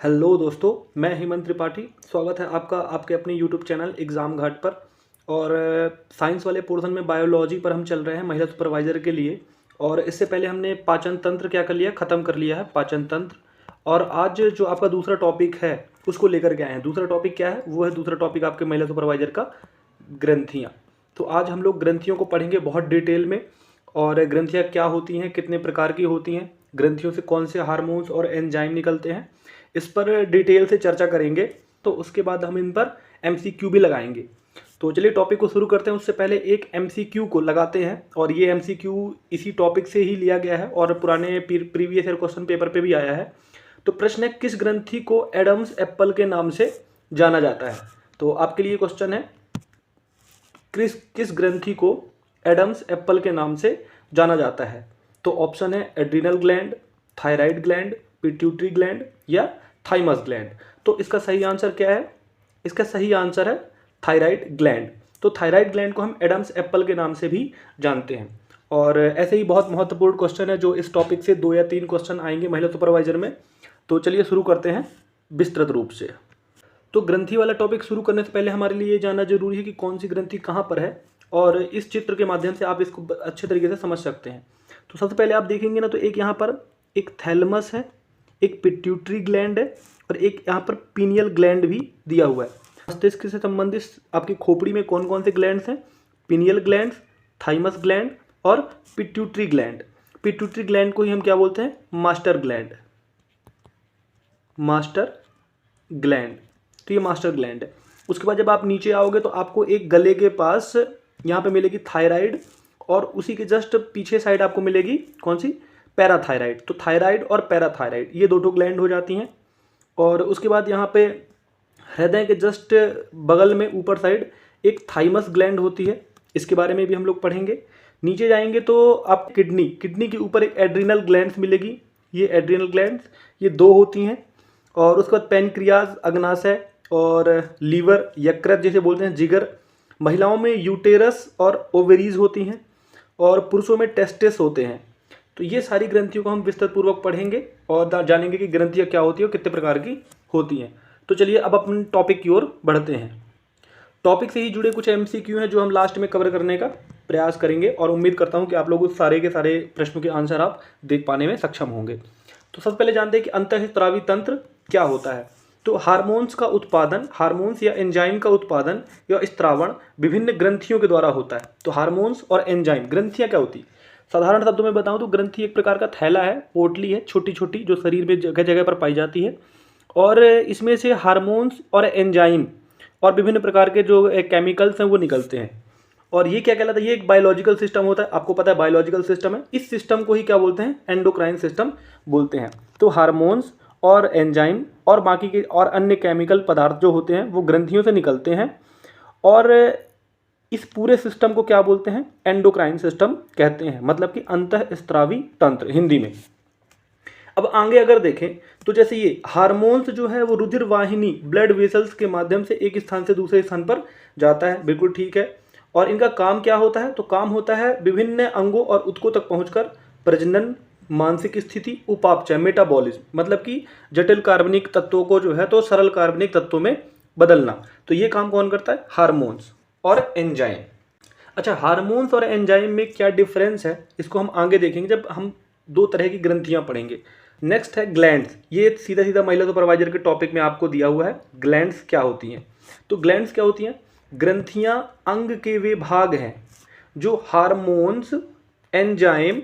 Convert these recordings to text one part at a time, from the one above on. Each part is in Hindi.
हेलो दोस्तों, मैं हेमंत त्रिपाठी। स्वागत है आपका आपके अपने यूट्यूब चैनल एग्ज़ाम घाट पर। और साइंस वाले पोर्शन में बायोलॉजी पर हम चल रहे हैं महिला सुपरवाइज़र के लिए। और इससे पहले हमने पाचन तंत्र क्या कर लिया, ख़त्म कर लिया है पाचन तंत्र। और आज जो आपका दूसरा टॉपिक है उसको लेकर के आए हैं। दूसरा टॉपिक क्या है? वो है दूसरा टॉपिक आपके महिला सुपरवाइज़र का ग्रंथियाँ। तो आज हम लोग ग्रंथियों को पढ़ेंगे बहुत डिटेल में। और ग्रंथियाँ क्या होती हैं, कितने प्रकार की होती हैं, ग्रंथियों से कौन से हार्मोन्स और एंजाइम निकलते हैं, इस पर डिटेल से चर्चा करेंगे। तो उसके बाद हम इन पर एमसीक्यू भी लगाएंगे। तो चलिए टॉपिक को शुरू करते हैं। उससे पहले एक एमसीक्यू को लगाते हैं। और ये एमसीक्यू इसी टॉपिक से ही लिया गया है और पुराने प्रीवियस ईयर क्वेश्चन पेपर पे भी आया है। तो प्रश्न है, किस ग्रंथि को एडम्स एप्पल के नाम से जाना जाता है? तो आपके लिए क्वेश्चन है, किस ग्रंथि को एडम्स एप्पल के नाम से जाना जाता है? तो ऑप्शन है adrenal gland, thyroid gland, pituitary gland या थाइमस ग्लैंड। तो इसका सही आंसर क्या है? इसका सही आंसर है थायराइड ग्लैंड। तो थायराइड ग्लैंड को हम एडम्स एप्पल के नाम से भी जानते हैं। और ऐसे ही बहुत महत्वपूर्ण क्वेश्चन है जो इस टॉपिक से 2 या 3 क्वेश्चन आएंगे महिला सुपरवाइजर में। तो चलिए शुरू करते हैं विस्तृत रूप से। तो ग्रंथि वाला टॉपिक शुरू करने से पहले हमारे लिए ये जानना जरूरी है कि कौन सी ग्रंथि कहाँ पर है। और इस चित्र के माध्यम से आप इसको अच्छे तरीके से समझ सकते हैं। तो सबसे पहले आप देखेंगे ना, तो एक यहाँ पर एक थैलमस है, एक पिट्यूटरी ग्लैंड है और एक यहाँ पर पीनियल ग्लैंड भी दिया हुआ है। मस्तिष्क से संबंधित आपकी खोपड़ी में कौन कौन से ग्लैंड्स हैं? पीनियल ग्लैंड, थाइमस ग्लैंड और पिट्यूटरी ग्लैंड। पिट्यूटरी ग्लैंड को ही हम क्या बोलते हैं? Master gland. मास्टर ग्लैंड, तो ये मास्टर ग्लैंड है। उसके बाद जब आप नीचे आओगे तो आपको एक गले के पास यहाँ पे मिलेगी थायराइड और उसी के जस्ट पीछे साइड आपको मिलेगी कौन सी? पैराथायराइड। तो थायराइड और पैराथायराइड ये दो ग्लैंड हो जाती हैं। और उसके बाद यहाँ पे हृदय के जस्ट बगल में ऊपर साइड एक थाइमस ग्लैंड होती है। इसके बारे में भी हम लोग पढ़ेंगे। नीचे जाएंगे तो आप किडनी के ऊपर एक एड्रिनल ग्लैंड्स मिलेगी। ये एड्रिनल ग्लैंड्स ये 2 होती हैं। और उसके बाद पेनक्रियाज, अग्नाशय और लीवर, यकृत जैसे बोलते हैं, जिगर। महिलाओं में यूटेरस और ओवेरीज होती हैं और पुरुषों में टेस्टिस होते हैं। तो ये सारी ग्रंथियों को हम विस्तृत पूर्वक पढ़ेंगे और जानेंगे कि ग्रंथियाँ क्या होती है और कितने प्रकार की होती हैं। तो चलिए अब अपने टॉपिक की ओर बढ़ते हैं। टॉपिक से ही जुड़े कुछ एमसीक्यू हैं जो हम लास्ट में कवर करने का प्रयास करेंगे और उम्मीद करता हूं कि आप लोग उस सारे के सारे प्रश्नों के आंसर आप देख पाने में सक्षम होंगे। तो सबसे पहले जानते हैं कि अंतःस्रावी तंत्र क्या होता है। तो हार्मोन्स का उत्पादन, हार्मोन्स या एंजाइम का उत्पादन या स्त्रावण विभिन्न ग्रंथियों के द्वारा होता है। तो हार्मोन्स और एंजाइम, ग्रंथियाँ क्या होती है? साधारण शब्दों में बताऊं तो ग्रंथि एक प्रकार का थैला है, पोटली है, छोटी छोटी, जो शरीर में जगह जगह पर पाई जाती है। और इसमें से हार्मोन्स और एंजाइम और विभिन्न प्रकार के जो केमिकल्स हैं वो निकलते हैं। और ये क्या कहलाता है? ये एक बायोलॉजिकल सिस्टम होता है। आपको पता है बायोलॉजिकल सिस्टम है। इस सिस्टम को ही क्या बोलते हैं? एंडोक्राइन सिस्टम बोलते हैं। तो हार्मोन्स और एंजाइम और बाकी के और अन्य केमिकल पदार्थ जो होते हैं वो ग्रंथियों से निकलते हैं। और इस पूरे सिस्टम को क्या बोलते हैं? एंडोक्राइन सिस्टम कहते हैं, मतलब कि अंतःस्रावी तंत्र हिंदी में। अब आगे अगर देखें तो जैसे ये हार्मोन्स जो है वो रुधिर वाहिनी, ब्लड वेसल्स के माध्यम से एक स्थान से दूसरे स्थान पर जाता है, बिल्कुल ठीक है। और इनका काम क्या होता है? तो काम होता है विभिन्न अंगों और ऊतकों तक पहुंचकर प्रजनन, मानसिक स्थिति, उपापचय, मेटाबॉलिज्म, मतलब कि जटिल कार्बनिक तत्वों को जो है तो सरल कार्बनिक तत्वों में बदलना। तो ये काम कौन करता है? हार्मोन्स और एंजाइम। अच्छा, हार्मोन्स और एंजाइम में क्या डिफरेंस है इसको हम आगे देखेंगे जब हम 2 तरह की ग्रंथियां पढ़ेंगे। नेक्स्ट है ग्लैंड्स। ये सीधा सीधा महिला सुपरवाइजर के टॉपिक में आपको दिया हुआ है। ग्लैंड्स क्या होती हैं? तो ग्लैंड्स क्या होती हैं? ग्रंथियां अंग के वे भाग हैं जो हार्मोन्स, एंजाइम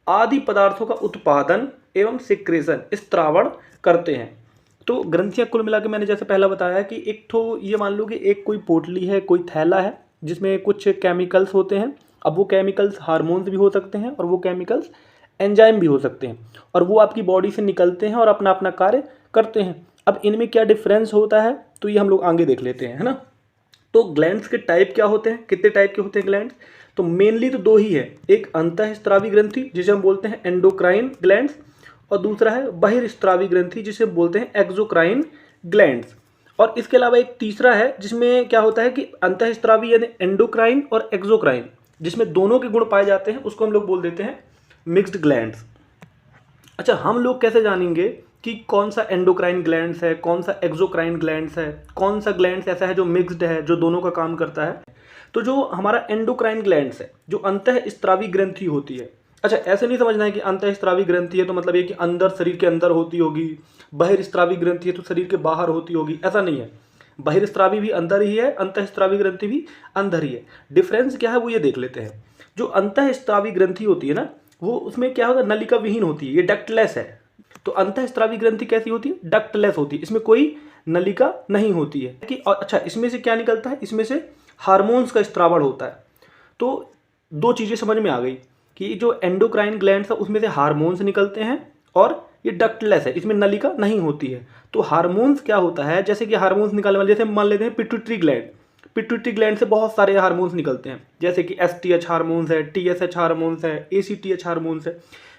आदि पदार्थों का उत्पादन एवं सिक्रेशन, स्त्रावण करते हैं। तो ग्रंथियां कुल मिला के मैंने जैसे पहला बताया कि एक तो ये मान लो कि एक कोई पोटली है, कोई थैला है जिसमें कुछ केमिकल्स होते हैं। अब वो केमिकल्स हार्मोन्स भी हो सकते हैं और वो केमिकल्स एंजाइम भी हो सकते हैं और वो आपकी बॉडी से निकलते हैं और अपना अपना कार्य करते हैं। अब इनमें क्या डिफरेंस होता है तो ये हम लोग आगे देख लेते हैं, है ना। तो ग्लैंड्स के टाइप क्या होते हैं? कितने टाइप के होते हैं ग्लैंड्स? तो मेनली तो 2 ही है। एक अंतःस्रावी ग्रंथि जिसे हम बोलते हैं एंडोक्राइन ग्लैंड्स और दूसरा है बहिर्स्रावी ग्रंथि जिसे बोलते हैं एक्सोक्राइन ग्लैंड्स। और इसके अलावा एक तीसरा है जिसमें क्या होता है कि अंतःस्रावी यानी एंडोक्राइन और एक्सोक्राइन, जिसमें दोनों के गुण पाए जाते हैं, उसको हम लोग बोल देते हैं मिक्स्ड ग्लैंड्स। अच्छा, हम लोग कैसे जानेंगे कि कौन सा एंडोक्राइन ग्लैंड्स है, कौन सा एक्सोक्राइन ग्लैंड्स है, कौन सा ग्लैंड्स ऐसा है जो मिक्स्ड है, जो दोनों का काम करता है। तो जो हमारा एंडोक्राइन ग्लैंड्स है, जो अंतःस्रावी ग्रंथि होती है। अच्छा, ऐसे नहीं समझना है कि अंतःस्रावी ग्रंथि है तो मतलब ये कि अंदर, शरीर के अंदर होती होगी, बहिर्स्रावी ग्रंथि है तो शरीर के बाहर होती होगी, ऐसा नहीं है। बहिर्स्रावी भी अंदर ही है, अंतःस्रावी ग्रंथि भी अंदर ही है। डिफरेंस क्या है वो ये देख लेते हैं। जो अंतःस्रावी ग्रंथि होती है ना, वो उसमें क्या होगा, नलिका विहीन होती है, ये डक्टलेस है। तो अंतःस्रावी ग्रंथि कैसी होती है, डक्टलेस होती है, इसमें कोई नलिका नहीं होती है कि। और अच्छा, इसमें से क्या निकलता है, इसमें से हार्मोन्स का स्त्रावण होता है। तो दो चीज़ें समझ में आ गई कि जो एंडोक्राइन ग्लैंड्स है उसमें से हार्मोन्स निकलते हैं और ये डक्टलेस है, इसमें नलिका नहीं होती है। तो हार्मोन्स क्या होता है, जैसे कि हार्मोन्स निकालने वाले, जैसे मान लेते हैं पिट्यूटरी ग्लैंड। पिट्यूटरी ग्लैंड से बहुत सारे हार्मोन्स निकलते हैं, जैसे कि एसटीएच हार्मोन्स है, टीएसएच हार्मोन्स है, एसीटीएच हार्मोन्स है।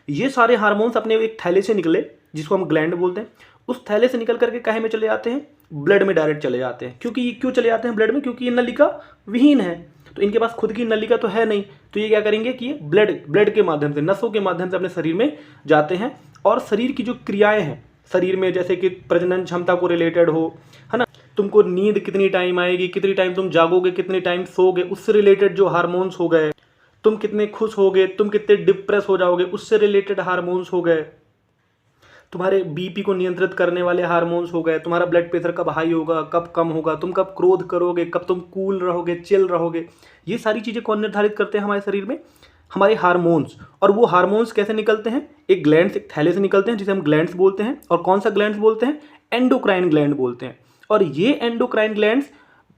ये सारे हार्मोन्स अपने एक थैले से निकले, जिसको हम ग्लैंड बोलते हैं। उस थैले से निकल करके काहे में चले जाते हैं, ब्लड में डायरेक्ट चले जाते हैं। क्योंकि ये क्यों चले जाते हैं ब्लड में, क्योंकि ये नलिका विहीन है, तो इनके पास खुद की नलिका तो है नहीं। तो ये क्या करेंगे कि ये ब्लड के माध्यम से, नसों के माध्यम से अपने शरीर में जाते हैं। और शरीर की जो क्रियाएं हैं शरीर में, जैसे कि प्रजनन क्षमता को रिलेटेड हो, है ना, तुमको नींद कितनी टाइम आएगी, कितनी टाइम तुम जागोगे, कितने टाइम सोओगे, उससे रिलेटेड जो हार्मोन्स हो गए, तुम कितने खुश होगे, तुम कितने डिप्रेस हो जाओगे, उससे रिलेटेड हार्मोन्स हो गए, तुम्हारे बीपी को नियंत्रित करने वाले हार्मोन्स हो गए, तुम्हारा ब्लड प्रेशर कब हाई होगा, कब कम होगा, तुम कब क्रोध करोगे, कब तुम कूल रहोगे, चिल रहोगे, ये सारी चीज़ें कौन निर्धारित करते हैं हमारे शरीर में, हमारे हार्मोन्स। और वो हार्मोन्स कैसे निकलते हैं, एक ग्लैंड, एक थैले से निकलते हैं, जिसे हम ग्लैंड्स बोलते हैं। और कौन सा ग्लैंड्स बोलते हैं, एंडोक्राइन ग्लैंड बोलते हैं। और ये एंडोक्राइन ग्लैंड्स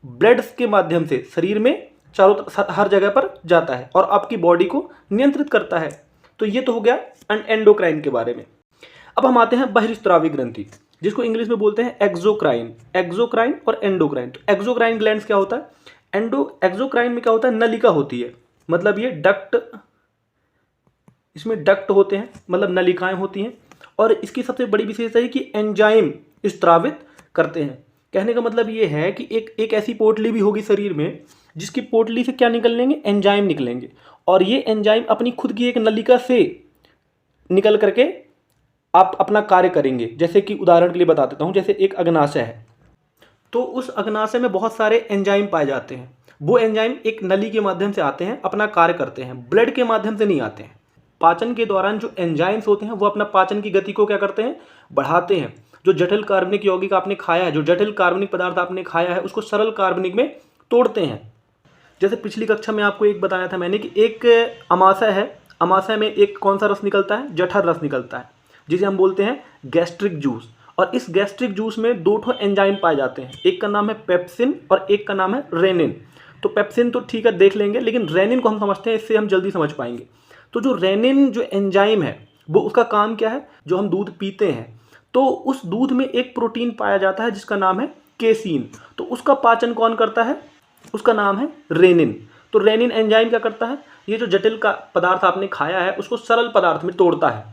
ब्लड के माध्यम से शरीर में चारों हर जगह पर जाता है और आपकी बॉडी को नियंत्रित करता है। तो ये तो हो गया एंडोक्राइन के बारे में। अब हम आते हैं बहिर्स्रावी ग्रंथि, जिसको इंग्लिश में बोलते हैं एक्सोक्राइन। एक्सोक्राइन और एंडोक्राइन। तो एक्सोक्राइन ग्लैंड्स क्या होता है, एक्सोक्राइन में क्या होता है, नलिका होती है, मतलब ये डक्ट, इसमें डक्ट होते हैं, मतलब नलिकाएं होती हैं। और इसकी सबसे बड़ी विशेषता है कि एंजाइम स्त्रावित करते हैं। कहने का मतलब ये है कि एक ऐसी पोटली भी होगी शरीर में, जिसकी पोटली से क्या निकलेंगे, एंजाइम निकलेंगे। और ये एंजाइम अपनी खुद की एक नलिका से निकल करके आप अपना कार्य करेंगे। जैसे कि उदाहरण के लिए बता देता हूँ, जैसे एक अग्नाशय है, तो उस अग्नाशय में बहुत सारे एंजाइम पाए जाते हैं। वो एंजाइम एक नली के माध्यम से आते हैं, अपना कार्य करते हैं, ब्लड के माध्यम से नहीं आते हैं। पाचन के दौरान जो एंजाइम्स होते हैं वो अपना पाचन की गति को क्या करते हैं, बढ़ाते हैं। जो जटिल कार्बनिक यौगिक आपने खाया है, जो जटिल कार्बनिक पदार्थ आपने खाया है, उसको सरल कार्बनिक में तोड़ते हैं। जैसे पिछली कक्षा में आपको एक बताया था मैंने कि एक अमाशय है, अमाशय में एक कौन सा रस निकलता है, जठर रस निकलता है, जिसे हम बोलते हैं गैस्ट्रिक जूस। और इस गैस्ट्रिक जूस में दो ठो एंजाइम पाए जाते हैं, एक का नाम है पेप्सिन और एक का नाम है रेनिन। तो पेप्सिन तो ठीक है देख लेंगे, लेकिन रेनिन को हम समझते हैं, इससे हम जल्दी समझ पाएंगे। तो जो रेनिन जो एंजाइम है वो, उसका काम क्या है, जो हम दूध पीते हैं तो उस दूध में एक प्रोटीन पाया जाता है जिसका नाम है केसीन। तो उसका पाचन कौन करता है, उसका नाम है रेनिन। तो रेनिन एंजाइम क्या करता है, ये जो जटिल का पदार्थ आपने खाया है उसको सरल पदार्थ में तोड़ता है।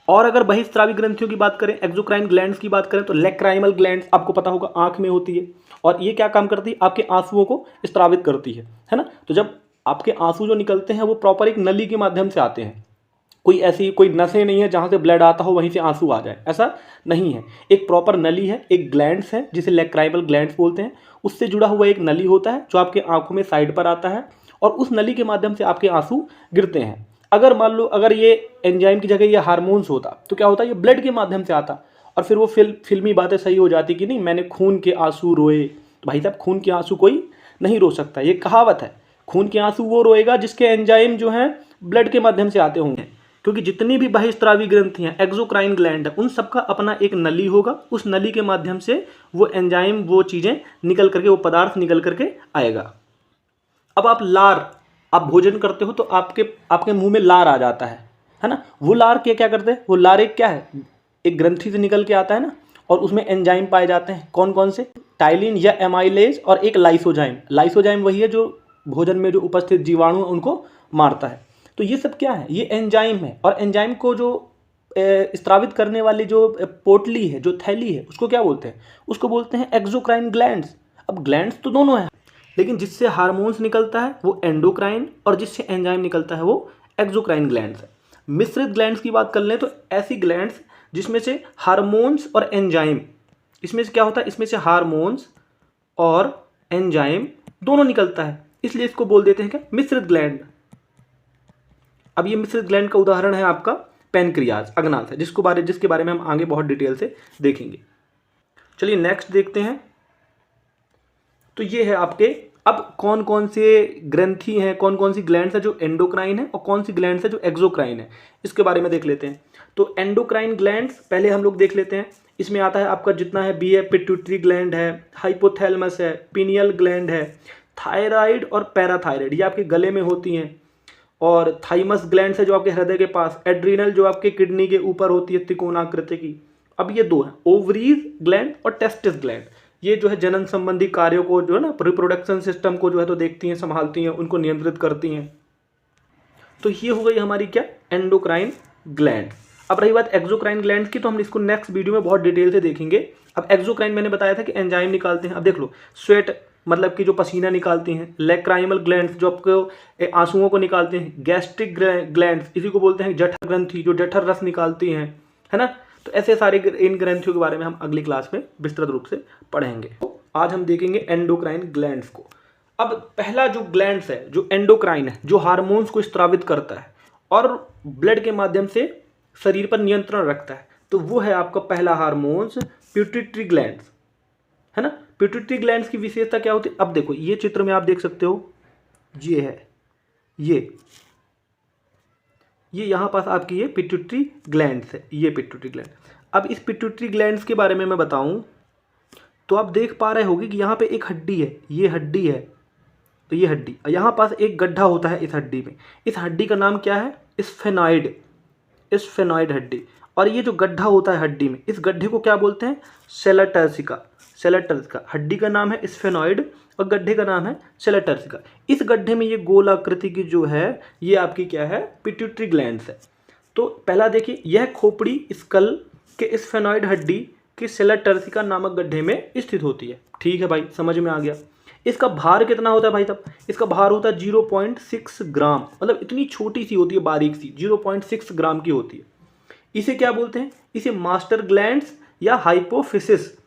और अगर बहिस्रावी ग्रंथियों की बात करें, एक्सोक्राइन ग्लैंड्स की बात करें, तो लैक्राइमल ग्लैंड्स आपको पता होगा आंख में होती है। और ये क्या काम करती है, आपके आंसुओं को स्रावित करती है ना। तो जब आपके आंसू जो निकलते हैं वो प्रॉपर एक नली के माध्यम से आते हैं। कोई नसें नहीं है जहाँ से ब्लड आता हो वहीं से आंसू आ जाए, ऐसा नहीं है। एक प्रॉपर नली है, एक ग्लैंड्स है जिसे लैक्राइमल ग्लैंड्स बोलते हैं, उससे जुड़ा हुआ एक नली होता है जो आपके आंखों में साइड पर आता है और उस नली के माध्यम से आपके आंसू गिरते हैं। अगर मान लो अगर ये एंजाइम की जगह ये हार्मोन्स होता तो क्या होता, ये ब्लड के माध्यम से आता और फिर वो फिल्मी बातें सही हो जाती कि नहीं मैंने खून के आंसू रोए। तो भाई साहब, खून के आंसू कोई नहीं रो सकता, ये कहावत है। खून के आंसू वो रोएगा जिसके एंजाइम जो हैं ब्लड के माध्यम से आते होंगे। क्योंकि जितनी भी बहिस्रावी ग्रंथियां, एक्सोक्राइन ग्लैंड है, उन सबका अपना एक नली होगा, उस नली के माध्यम से वो एंजाइम, वो चीज़ें निकल करके, वो पदार्थ निकल करके आएगा। अब आप भोजन करते हो तो आपके मुंह में लार आ जाता है ना। वो लार क्या करते हैं, वो लार एक क्या है, एक ग्रंथि से निकल के आता है ना, और उसमें एंजाइम पाए जाते हैं। कौन कौन से, टाइलिन या एमाइलेज और एक लाइसोजाइम। लाइसोजाइम वही है जो भोजन में जो उपस्थित जीवाणु उनको मारता है। तो ये सब क्या है, ये एंजाइम है। और एंजाइम को जो स्रावित करने वाली जो पोटली है, जो थैली है, उसको क्या बोलते हैं, उसको बोलते हैं एक्सोक्राइन ग्लैंड्स। अब ग्लैंड्स तो दोनों हैं, लेकिन जिससे हार्मोन्स निकलता है वो एंडोक्राइन और जिससे एंजाइम निकलता है वो एक्सोक्राइन ग्लैंड्स है। मिश्रित ग्लैंड्स की बात कर लें तो ऐसी ग्लैंड्स जिसमें से हार्मोन्स और एंजाइम, इसमें से क्या होता है, इसमें से हार्मोन्स और एंजाइम दोनों निकलता है, इसलिए इसको बोल देते हैं क्या, मिश्रित ग्लैंड। अब ये मिश्रित ग्लैंड का उदाहरण है आपका पैनक्रियाज, अग्नाशय, जिसके बारे में हम आगे बहुत डिटेल से देखेंगे। चलिए नेक्स्ट देखते हैं। तो ये है आपके, अब कौन कौन से ग्रंथि हैं, कौन कौन सी ग्लैंड्स है जो एंडोक्राइन है और कौन सी ग्लैंड्स है जो एक्सोक्राइन है, इसके बारे में देख लेते हैं। तो एंडोक्राइन ग्लैंड्स पहले हम लोग देख लेते हैं। इसमें आता है आपका जितना है बी है, पिट्यूटरी ग्लैंड है, हाइपोथैलेमस है, पिनियल ग्लैंड है, थायराइड और पैराथायराइड ये आपके गले में होती हैं, और थाइमस ग्लैंड है जो आपके हृदय के पास, एड्रिनल जो आपके किडनी के ऊपर होती है त्रिकोणाकृति की। अब ये दो हैं, ओवरीज ग्लैंड और टेस्टिस ग्लैंड, ये जो है जनन संबंधी कार्यों को जो है ना, रिप्रोडक्शन सिस्टम को जो है तो देखती हैं, संभालती हैं, उनको नियंत्रित करती हैं। तो ये हो गई हमारी क्या, एंडोक्राइन ग्लैंड। अब रही बात एक्सोक्राइन ग्लैंड की, तो हम इसको नेक्स्ट वीडियो में बहुत डिटेल से देखेंगे। अब एक्सोक्राइन मैंने बताया था कि एंजाइम निकालते हैं। अब देख लो, स्वेट मतलब कि जो पसीना निकालती हैं, लैक्राइमल ग्लैंड्स जो आपको आंसुओं को निकालते हैं, गैस्ट्रिक ग्लैंड्स इसी को बोलते हैं जठर ग्रंथि जो जठर रस निकालती हैं, है ना। तो ऐसे सारे इन ग्रंथियों के बारे में हम अगली क्लास में विस्तृत रूप से पढ़ेंगे। तो आज हम देखेंगे एंडोक्राइन ग्लैंड्स को। अब पहला जो ग्लैंड्स है जो एंडोक्राइन है, जो हार्मोन्स को स्रावित करता है और ब्लड के माध्यम से शरीर पर नियंत्रण रखता है, तो वो है आपका पहला हार्मोन्स पिट्यूटरी ग्लैंड्स, है ना। पिट्यूटरी ग्लैंड्स की विशेषता क्या होती है, अब देखो ये चित्र में आप देख सकते हो, ये है ये यहाँ पास आपकी ये पिट्यूटरी ग्लैंड्स है, ये पिट्यूटरी ग्लैंड। अब इस पिट्यूटरी ग्लैंड्स के बारे में मैं बताऊं तो आप देख पा रहे होगे कि यहाँ पे एक हड्डी है, ये हड्डी है, तो ये हड्डी, यहाँ पास एक गड्ढा होता है इस हड्डी में, इस हड्डी का नाम क्या है, स्फेनॉइड हड्डी। और ये जो गड्ढा होता है हड्डी में, इस गड्ढे को क्या बोलते हैं, सेला टर्सिका। हड्डी का नाम है स्फेनॉइड और गड्ढे का नाम है सेला टर्सिका। इस गड्ढे में ये गोल आकृति की जो है ये आपकी क्या है, पिट्यूटरी ग्लैंड्स है। तो पहला देखिए, यह खोपड़ी स्कल के स्फेनॉइड हड्डी के सेला टर्सिका नामक गड्ढे में स्थित होती है। ठीक है भाई, समझ में आ गया। इसका भार कितना होता है भाई साहब, इसका भार होता है 0.6 ग्राम, मतलब इतनी छोटी सी होती है, बारीक सी, 0.6 ग्राम की होती है। इसे क्या बोलते हैं, इसे मास्टर ग्लैंड्स या हाइपोफिसिस।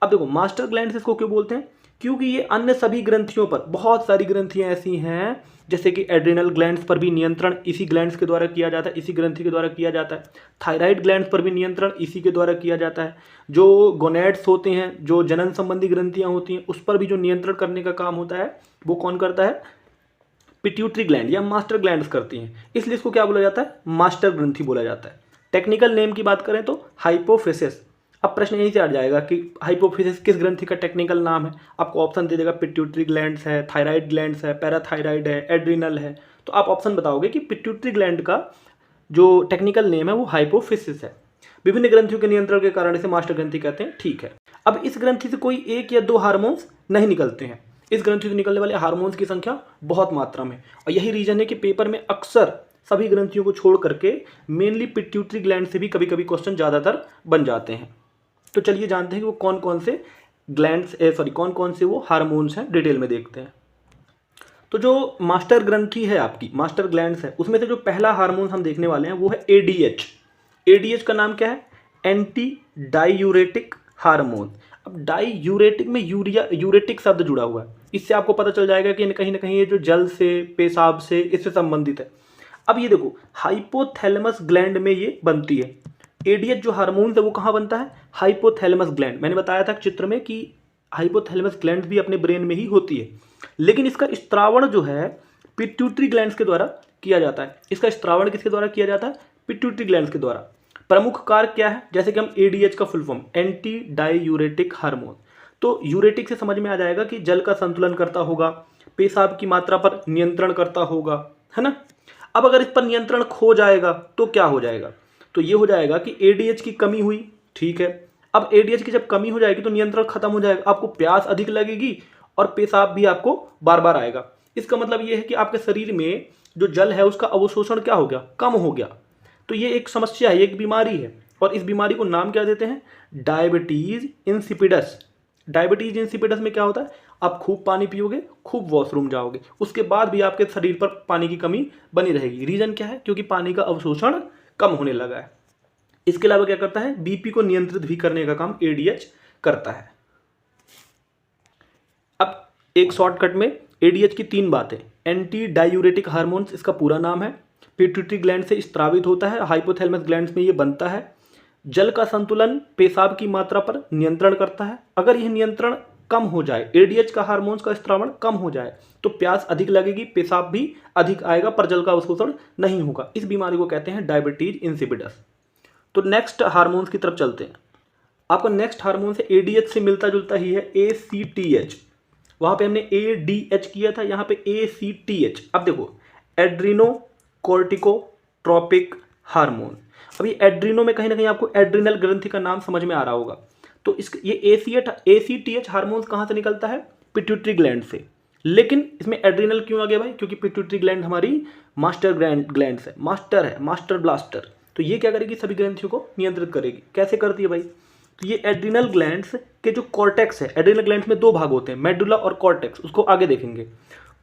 अब देखो मास्टर ग्लैंड्स इसको क्यों बोलते हैं, क्योंकि ये अन्य सभी ग्रंथियों पर, बहुत सारी ग्रंथियां ऐसी हैं जैसे कि एड्रिनल ग्लैंड्स पर भी नियंत्रण इसी ग्लैंड्स के द्वारा किया जाता है, इसी ग्रंथि के द्वारा किया जाता है। थायराइड ग्लैंड्स पर भी नियंत्रण इसी के द्वारा किया जाता है। जो गोनेड्स होते हैं, जो जनन संबंधी ग्रंथियां होती हैं, उस पर भी जो नियंत्रण करने का काम होता है वो कौन करता है, पिट्यूटरी ग्लैंड या मास्टर ग्लैंड्स करती हैं। इसलिए इसको क्या बोला जाता है, मास्टर ग्रंथि बोला जाता है। टेक्निकल नेम की बात करें तो हाइपोफिसिस। अब प्रश्न यहीं से आ जाएगा कि हाइपोफिसिस किस ग्रंथि का टेक्निकल नाम है, आपको ऑप्शन दे देगा, पिट्यूटरी ग्लैंड्स है, थायराइड ग्लैंड्स है, पैराथायराइड है, एड्रिनल है। तो आप ऑप्शन बताओगे कि पिट्यूटरी ग्लैंड का जो टेक्निकल नेम है वो हाइपोफिसिस है। विभिन्न ग्रंथियों के नियंत्रण के कारण इसे मास्टर ग्रंथि कहते हैं। ठीक है, अब इस ग्रंथि से कोई एक या दो हार्मोन्स नहीं निकलते हैं, इस ग्रंथि से निकलने वाले हार्मोन्स की संख्या बहुत मात्रा में, और यही रीजन है कि पेपर में अक्सर सभी ग्रंथियों को छोड़ करके मेनली पिट्यूटरी ग्लैंड से भी कभी कभी क्वेश्चन ज़्यादातर बन जाते हैं। तो चलिए जानते हैं कि वो कौन कौन से ग्लैंड्स कौन कौन से वो हार्मोन्स हैं, डिटेल में देखते हैं। तो जो मास्टर ग्रंथि है आपकी, मास्टर ग्लैंड्स है, उसमें से जो पहला हार्मोन हम देखने वाले हैं वो है एडीएच। एडीएच का नाम क्या है, एंटी डायूरेटिक हार्मोन। अब डायूरेटिक में यूरेटिक शब्द जुड़ा हुआ है, इससे आपको पता चल जाएगा कि कहीं ना कहीं ये जो जल से, पेशाब से, इससे संबंधित है। अब ये देखो हाइपोथैलेमस ग्लैंड में ये बनती है। एडीएच जो हार्मोन है वो कहाँ बनता है, हाइपोथैलेमस ग्लैंड। मैंने बताया था चित्र में कि हाइपोथैलेमस ग्लैंड भी अपने ब्रेन में ही होती है, लेकिन इसका स्त्रावण जो है पिट्यूटरी ग्लैंड्स के द्वारा किया जाता है। इसका स्त्रावण किसके द्वारा किया जाता है, पिट्यूटरी ग्लैंड्स के द्वारा। प्रमुख कार्य क्या है, जैसे कि हम एडीएच का full form anti diuretic hormone, तो यूरेटिक से समझ में आ जाएगा कि जल का संतुलन करता होगा, पेशाब की मात्रा पर नियंत्रण करता होगा, है ना। अब अगर इस पर नियंत्रण खो जाएगा तो क्या हो जाएगा, तो ये हो जाएगा कि एडीएच की कमी हुई। ठीक है, अब एडीएच की जब कमी हो जाएगी तो नियंत्रण खत्म हो जाएगा, आपको प्यास अधिक लगेगी और पेशाब भी आपको बार बार आएगा। इसका मतलब ये है कि आपके शरीर में जो जल है उसका अवशोषण क्या हो गया, कम हो गया। तो ये एक समस्या है, एक बीमारी है, और इस बीमारी को नाम क्या देते हैं, डायबिटीज इंसिपिडस। डायबिटीज इंसिपिडस में क्या होता है, आप खूब पानी पियोगे, खूब वॉशरूम जाओगे, उसके बाद भी आपके शरीर पर पानी की कमी बनी रहेगी। रीजन क्या है, क्योंकि पानी का अवशोषण कम होने लगा है। इसके अलावा क्या करता है, बीपी को नियंत्रित भी करने का काम एडीएच करता है। अब एक शॉर्टकट में एडीएच की 3 बातें। एंटी डायूरेटिक हार्मोन्स इसका पूरा नाम है, पिट्यूटरी ग्लैंड से स्रावित होता है, हाइपोथैलेमस ग्लैंड्स में ये बनता है, जल का संतुलन, पेशाब की मात्रा पर नियंत्रण करता है। अगर यह नियंत्रण कम हो जाए, एडीएच का हार्मोन्स का स्त्रावण कम हो जाए तो प्यास अधिक लगेगी, पेशाब भी अधिक आएगा पर जल का अवशोषण नहीं होगा। इस बीमारी को कहते हैं डायबिटीज इंसिपिडस। तो नेक्स्ट हार्मोन्स की तरफ चलते हैं। आपका नेक्स्ट हार्मोन से एडीएच से मिलता जुलता ही है एसीटीएच। वहां पे हमने एडीएच किया था, यहाँ पे एसीटीएच। अब देखो, एड्रीनो कोर्टिकोट्रोपिक हार्मोन। अब ये एड्रीनो में कहीं ना कहीं आपको एड्रिनल ग्रंथि का नाम समझ में आ रहा होगा। तो इस ये एसीटीएच हार्मोन कहाँ से निकलता है, पिट्यूटरी ग्लैंड से। लेकिन इसमें एड्रिनल क्यों आ गया भाई, क्योंकि पिट्यूटरी ग्लैंड हमारी मास्टर ग्लैंड है, मास्टर ब्लास्टर। तो ये क्या करेगी, सभी ग्रंथियों को नियंत्रित करेगी। कैसे करती है भाई, तो ये एड्रिनल ग्लैंड्स के जो कॉर्टेक्स है, एड्रिनल ग्लैंड्स में 2 भाग होते हैं, मेडुला और कॉर्टेक्स, उसको आगे देखेंगे।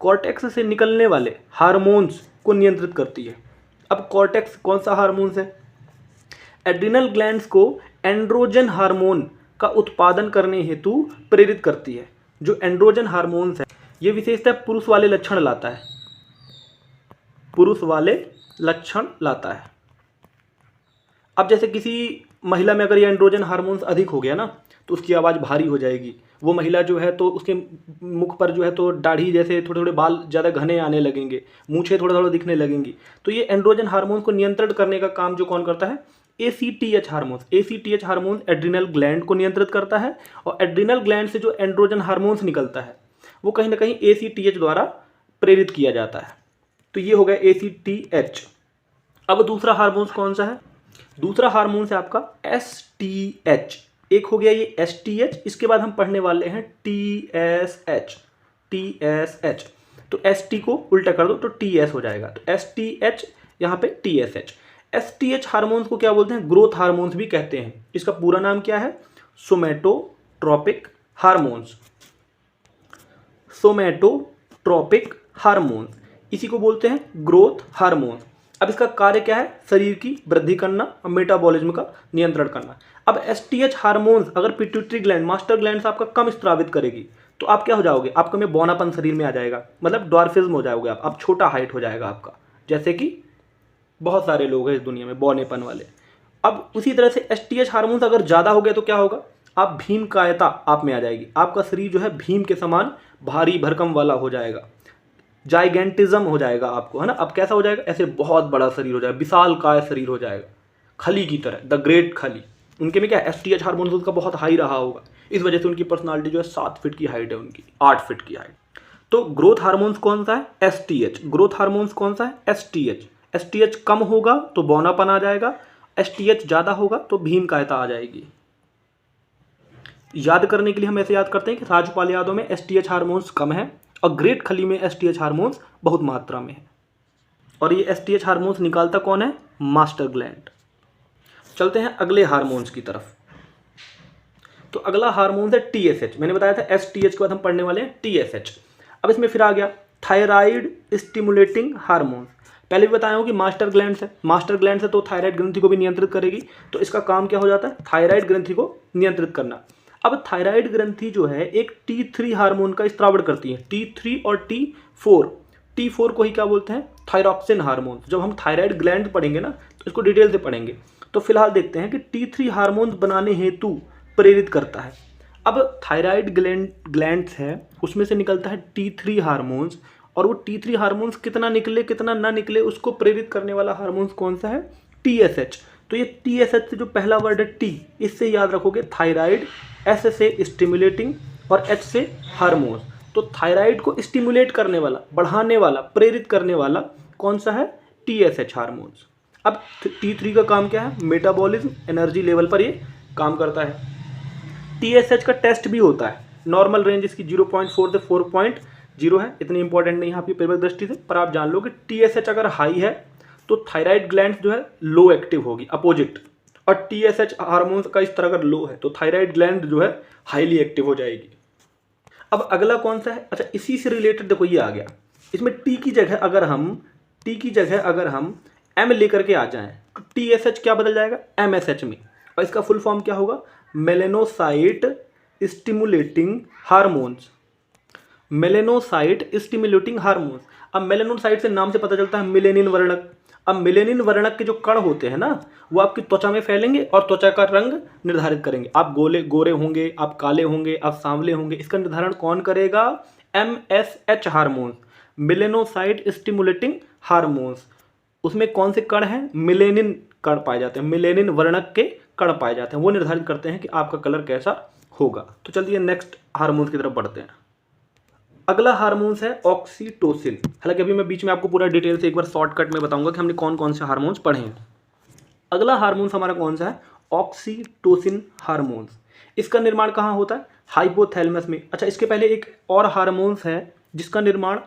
कॉर्टेक्स से निकलने वाले हार्मोन्स को नियंत्रित करती है। अब कॉर्टेक्स कौन सा हार्मोन्स है, एड्रिनल ग्लैंड्स को एंड्रोजन हार्मोन का उत्पादन करने हेतु प्रेरित करती है। जो एंड्रोजन हार्मोन्स है ये विशेषतः पुरुष वाले लक्षण लाता है, पुरुष वाले लक्षण लाता है। अब जैसे किसी महिला में अगर ये एंड्रोजन हार्मोन्स अधिक हो गया ना तो उसकी आवाज़ भारी हो जाएगी। वो महिला जो है तो उसके मुख पर जो है तो दाढ़ी जैसे थोड़े थोड़े बाल ज़्यादा घने आने लगेंगे, मूछें थोड़ा थोड़ा दिखने लगेंगी। तो ये एंड्रोजन हार्मोन्स को नियंत्रित करने का काम जो कौन करता है, ACTH hormones. ACTH hormones adrenal gland को नियंत्रित करता है और एड्रिनल ग्लैंड से जो एंड्रोजन हार्मोन्स निकलता है वो कहीं ना कहीं एसीटीएच द्वारा प्रेरित किया जाता है। तो ये हो गया एसीटीएच। अब दूसरा हार्मोन्स कौन सा है, दूसरा हार्मोन है आपका एसटीएच। एक हो गया ये एसटीएच, इसके बाद हम पढ़ने वाले हैं टीएसएच। टीएसएच तो एसटी को उल्टा कर दो तो टीएस हो जाएगा। तो एसटीएच यहाँ पे टीएसएच। एसटीएच हार्मोन्स को क्या बोलते हैं, ग्रोथ हार्मोन्स भी कहते हैं। इसका पूरा नाम क्या है, सोमैटोट्रोपिक हार्मोन्स। सोमैटोट्रोपिक हार्मोन, इसी को बोलते हैं ग्रोथ हार्मोन। अब इसका कार्य क्या है, शरीर की वृद्धि करना और मेटाबॉलिज्म का नियंत्रण करना। अब एसटीएच हार्मोन्स अगर पिट्यूटरी ग्लैंड, मास्टर ग्लैंड से आपका कम स्रावित करेगी तो आप क्या हो जाओगे, आपका में बौनापन शरीर में आ जाएगा, मतलब ड्वार्फिज्म हो जाओगे आप छोटा हाइट हो जाएगा आपका, जैसे कि बहुत सारे लोग हैं इस दुनिया में बौनेपन वाले। अब उसी तरह से एसटीएच हार्मोन्स अगर ज़्यादा हो गया तो क्या होगा, आप भीम कायता आप में आ जाएगी, आपका शरीर जो है भीम के समान भारी भरकम वाला हो जाएगा, जाइगेंटिज्म हो जाएगा आपको, है ना। अब कैसा हो जाएगा, ऐसे बहुत बड़ा शरीर हो जाएगा, विशाल काय शरीर हो जाएगा, खली की तरह, द ग्रेट खली। उनके में क्या एसटीएच हार्मोन उनका बहुत हाई रहा होगा, इस वजह से उनकी पर्सनालिटी जो है 7 फीट की हाइट है, उनकी 8 फीट की हाइट। तो ग्रोथ हार्मोन्स कौन सा है, एसटीएच। ग्रोथ हार्मोन्स कौन सा है, एसटीएच। एसटीएच कम होगा तो बौनापन आ जाएगा, एसटीएच ज़्यादा होगा तो भीम कायता आ जाएगी। याद करने के लिए हम ऐसे याद करते हैं कि राजपाल यादव में एसटीएच हार्मोन्स कम है और ग्रेट खली में एसटीएच हार्मोन्स बहुत मात्रा में है। और ये एसटीएच हार्मोन्स निकालता कौन है, मास्टर ग्लैंड। चलते हैं अगले हार्मोन्स की तरफ। तो अगला हार्मोन है टीएसएच। मैंने बताया था एसटीएच के बाद हम पढ़ने वाले हैं टीएसएच। अब इसमें फिर आ गया थायराइड स्टिमुलेटिंग हार्मोन। पहले भी बताया हूँ कि मास्टर ग्लैंड है, मास्टर ग्लैंड है तो थायराइड ग्रंथि को भी नियंत्रित करेगी। तो इसका काम क्या हो जाता है, थायराइड ग्रंथि को नियंत्रित करना। अब थायराइड ग्रंथि जो है एक T3 हार्मोन का स्त्रावण करती है, T3 और T4। T4 को ही क्या बोलते हैं, थायरॉक्सिन हार्मोन। जब हम थायराइड ग्लैंड पढ़ेंगे ना तो इसको डिटेल से पढ़ेंगे। तो फिलहाल देखते हैं कि T3 हार्मोन बनाने हेतु प्रेरित करता है। अब थायराइड ग्लैंड्स है उसमें से निकलता है T3 हार्मोन्स, और वो T3 हार्मोन्स कितना निकले कितना ना निकले उसको प्रेरित करने वाला हार्मोन्स कौन सा है, TSH। तो ये TSH से जो पहला वर्ड है T, इससे याद रखोगे थायराइड, S से स्टिमुलेटिंग और H से हार्मोन्स। तो थायराइड को स्टिमुलेट करने वाला, बढ़ाने वाला, प्रेरित करने वाला कौन सा है, TSH हार्मोन्स। अब T3 का काम क्या है, मेटाबॉलिज्म, एनर्जी लेवल पर ये काम करता है। TSH का टेस्ट भी होता है, नॉर्मल रेंज इसकी 0.4 से 4.0 है, इतनी इंपॉर्टेंट नहीं है आपकी पेपर दृष्टि से, पर आप जान लो कि TSH अगर हाई है तो थायराइड ग्लैंड जो है लो एक्टिव होगी, अपोजिट। और TSH हार्मोन्स का इस तरह अगर लो है तो थायराइड ग्लैंड जो है हाईली एक्टिव हो जाएगी। अब अगला कौन सा है, अच्छा इसी से रिलेटेड देखो ये आ गया। इसमें T की जगह अगर हम M लेकर के आ जाएं तो TSH क्या बदल जाएगा MSH में, और इसका फुल फॉर्म क्या होगा, melanocyte stimulating hormones. Melanocyte stimulating hormones. अब मेलेनोसाइट से नाम से पता चलता है मेलेनिन वर्णक। अब मेलेनिन वर्णक के जो कण होते हैं ना, वो आपकी त्वचा में फैलेंगे और त्वचा का रंग निर्धारित करेंगे। आप गोरे होंगे, आप काले होंगे, आप सांवले होंगे, इसका निर्धारण कौन करेगा, MSH hormone, melanocyte stimulating hormones. उसमें कौन से कण हैं, मेलेनिन कण पाए जाते हैं, मेलेनिन वर्णक के कण पाए जाते हैं, वो निर्धारित करते हैं कि आपका कलर कैसा होगा। तो चलिए नेक्स्ट हार्मोन्स की तरफ बढ़ते हैं। अगला हार्मोन्स है ऑक्सीटोसिन। हालांकि अभी मैं बीच में आपको पूरा डिटेल से एक बार शॉर्टकट में बताऊंगा कि हमने कौन कौन से हार्मोन्स पढ़े हैं। अगला हार्मोन्स हमारा कौन सा है, ऑक्सीटोसिन हार्मोन्स। इसका निर्माण कहाँ होता है, हाइपोथैलेमस में। अच्छा, इसके पहले एक और हार्मोन्स है जिसका निर्माण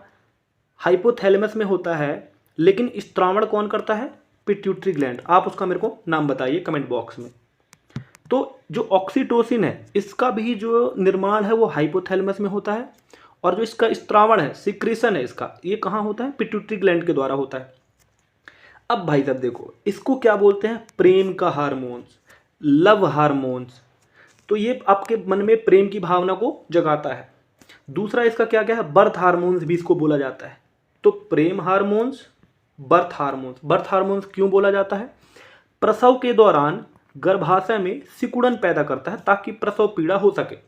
हाइपोथैलेमस में होता है, लेकिन स्त्रावण कौन करता है, पिट्यूटरी ग्लैंड। आप उसका मेरे को नाम बताइए कमेंट बॉक्स में। तो जो ऑक्सीटोसिन है, इसका भी जो निर्माण है वो हाइपोथैलेमस में होता है, और जो इसका स्त्रावण है, सिक्रीशन है इसका, ये कहाँ होता है, पिट्यूटरी ग्लैंड के द्वारा होता है। अब भाई साहब देखो, इसको क्या बोलते हैं, प्रेम का हार्मोन्स, लव हार्मोन्स। तो ये आपके मन में प्रेम की भावना को जगाता है। दूसरा इसका क्या क्या है, बर्थ हार्मोन्स भी इसको बोला जाता है। तो प्रेम hormones, birth hormones. Birth hormones क्यों बोला जाता है, प्रसव के दौरान गर्भाशय में सिकुड़न पैदा करता है ताकि प्रसव पीड़ा हो सके।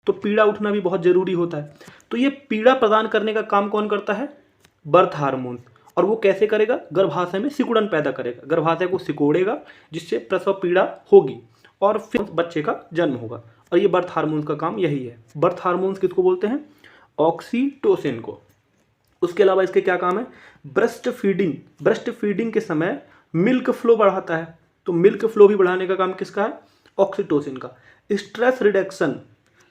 तो पीड़ा उठना भी बहुत जरूरी होता है। तो ये पीड़ा प्रदान करने का काम कौन करता है, बर्थ हार्मोन्स। और वो कैसे करेगा, गर्भाशय में सिकुड़न पैदा करेगा, गर्भाशय को सिकोड़ेगा जिससे प्रसव पीड़ा होगी और फिर बच्चे का जन्म होगा। और ये बर्थ हार्मोन्स का काम यही है। बर्थ हार्मोन्स किसको बोलते हैं, ऑक्सीटोसिन को। उसके अलावा इसके क्या काम है, ब्रेस्ट फीडिंग। ब्रेस्ट फीडिंग के समय मिल्क फ्लो बढ़ाता है। तो मिल्क फ्लो भी बढ़ाने का काम किसका है, ऑक्सीटोसिन का। स्ट्रेस रिडक्शन,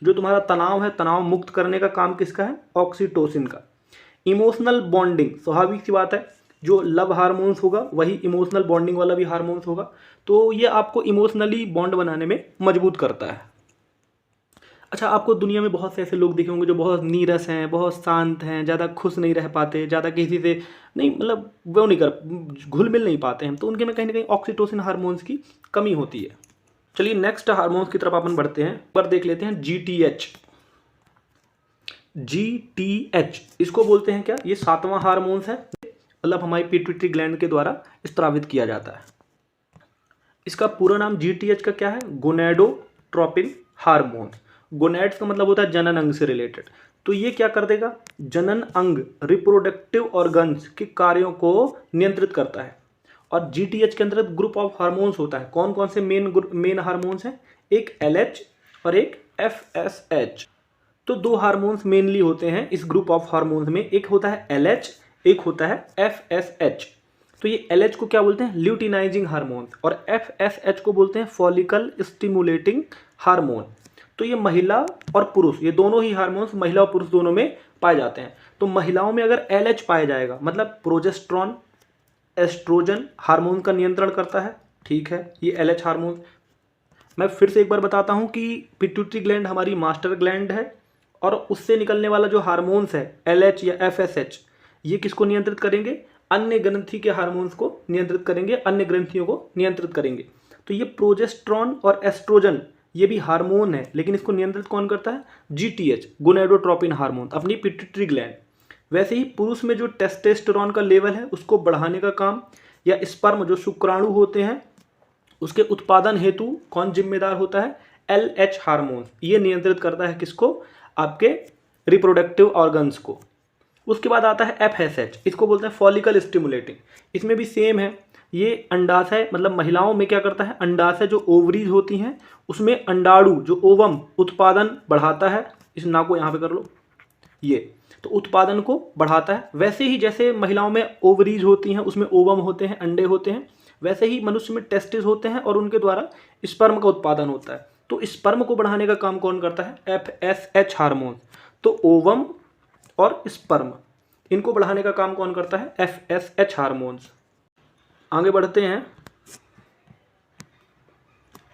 जो तुम्हारा तनाव है, तनाव मुक्त करने का काम किसका है, ऑक्सीटोसिन का। इमोशनल बॉन्डिंग, स्वाभाविक सी बात है, जो लव हार्मोन्स होगा वही इमोशनल बॉन्डिंग वाला भी हार्मोन्स होगा। तो ये आपको इमोशनली बॉन्ड बनाने में मजबूत करता है। अच्छा, आपको दुनिया में बहुत से ऐसे लोग देखे होंगे जो बहुत नीरस हैं, बहुत शांत हैं, ज़्यादा खुश नहीं रह पाते, ज़्यादा किसी से नहीं, मतलब वो नहीं कर, घुल मिल नहीं पाते हैं। तो उनके में कहीं ना कहीं ऑक्सीटोसिन हार्मोन्स की कमी होती है। चलिए नेक्स्ट हार्मोन्स की तरफ अपन बढ़ते हैं। पर देख लेते हैं GTH। GTH इसको बोलते हैं क्या, ये 7वां हार्मोन्स है, मतलब हमारी पिट्यूटरी ग्लैंड के द्वारा स्त्रावित किया जाता है। इसका पूरा नाम GTH का क्या है, गोनेडोट्रोपिन हार्मोन। गोनेड्स का मतलब होता है जनन अंग से रिलेटेड। तो ये क्या कर देगा, जनन अंग, रिप्रोडक्टिव ऑर्गन्स के कार्यों को नियंत्रित करता है। और GTH के अंतर्गत ग्रुप ऑफ हार्मोन्स होता है। कौन कौन से मेन हार्मोन्स हैं, एक LH और एक FSH। तो दो हार्मोन्स मेनली होते हैं इस ग्रुप ऑफ हार्मोन्स में, एक होता है LH, एक होता है FSH। तो ये LH को क्या बोलते हैं, ल्यूटिनाइजिंग हार्मोन, और FSH को बोलते हैं फॉलिकल स्टिमुलेटिंग हार्मोन। तो ये महिला और पुरुष, ये दोनों ही हार्मोन्स महिला और पुरुष दोनों में पाए जाते हैं। तो महिलाओं में अगर LH पाया जाएगा, मतलब प्रोजेस्ट्रॉन एस्ट्रोजन हार्मोन का नियंत्रण करता है, ठीक है, ये LH हार्मोन। मैं फिर से एक बार बताता हूँ कि पिट्यूटरी ग्लैंड हमारी मास्टर ग्लैंड है, और उससे निकलने वाला जो हार्मोन्स है LH या FSH, ये किसको नियंत्रित करेंगे, अन्य ग्रंथि के हार्मोन्स को नियंत्रित करेंगे, अन्य ग्रंथियों को नियंत्रित करेंगे। तो ये प्रोजेस्ट्रॉन और एस्ट्रोजन ये भी हार्मोन है, लेकिन इसको नियंत्रित कौन करता है, GTH, गोनेडोट्रोपिन हार्मोन, अपनी पिट्यूटरी ग्लैंड। वैसे ही पुरुष में जो टेस्टोस्टेरोन का लेवल है उसको बढ़ाने का काम, या स्पर्म जो शुक्राणु होते हैं उसके उत्पादन हेतु कौन जिम्मेदार होता है, LH हार्मोन। ये नियंत्रित करता है किसको, आपके रिप्रोडक्टिव ऑर्गन्स को। उसके बाद आता है FSH, इसको बोलते हैं फॉलिकल स्टिमुलेटिंग। इसमें भी सेम है, ये अंडाशय, मतलब महिलाओं में क्या करता है, अंडाशय जो ओवरीज होती हैं उसमें अंडाणु जो ओवम उत्पादन बढ़ाता है। इस ना को यहाँ पे कर लो, ये तो उत्पादन को बढ़ाता है। वैसे ही जैसे महिलाओं में ओवरीज होती हैं उसमें ओवम होते हैं, अंडे होते हैं, वैसे ही मनुष्य में टेस्टिस होते हैं और उनके द्वारा स्पर्म का उत्पादन होता है। तो स्पर्म को बढ़ाने का काम कौन करता है, FSH हार्मोन। तो ओवम और स्पर्म, इनको बढ़ाने का काम कौन करता है, FSH हार्मोन्स। आगे बढ़ते हैं,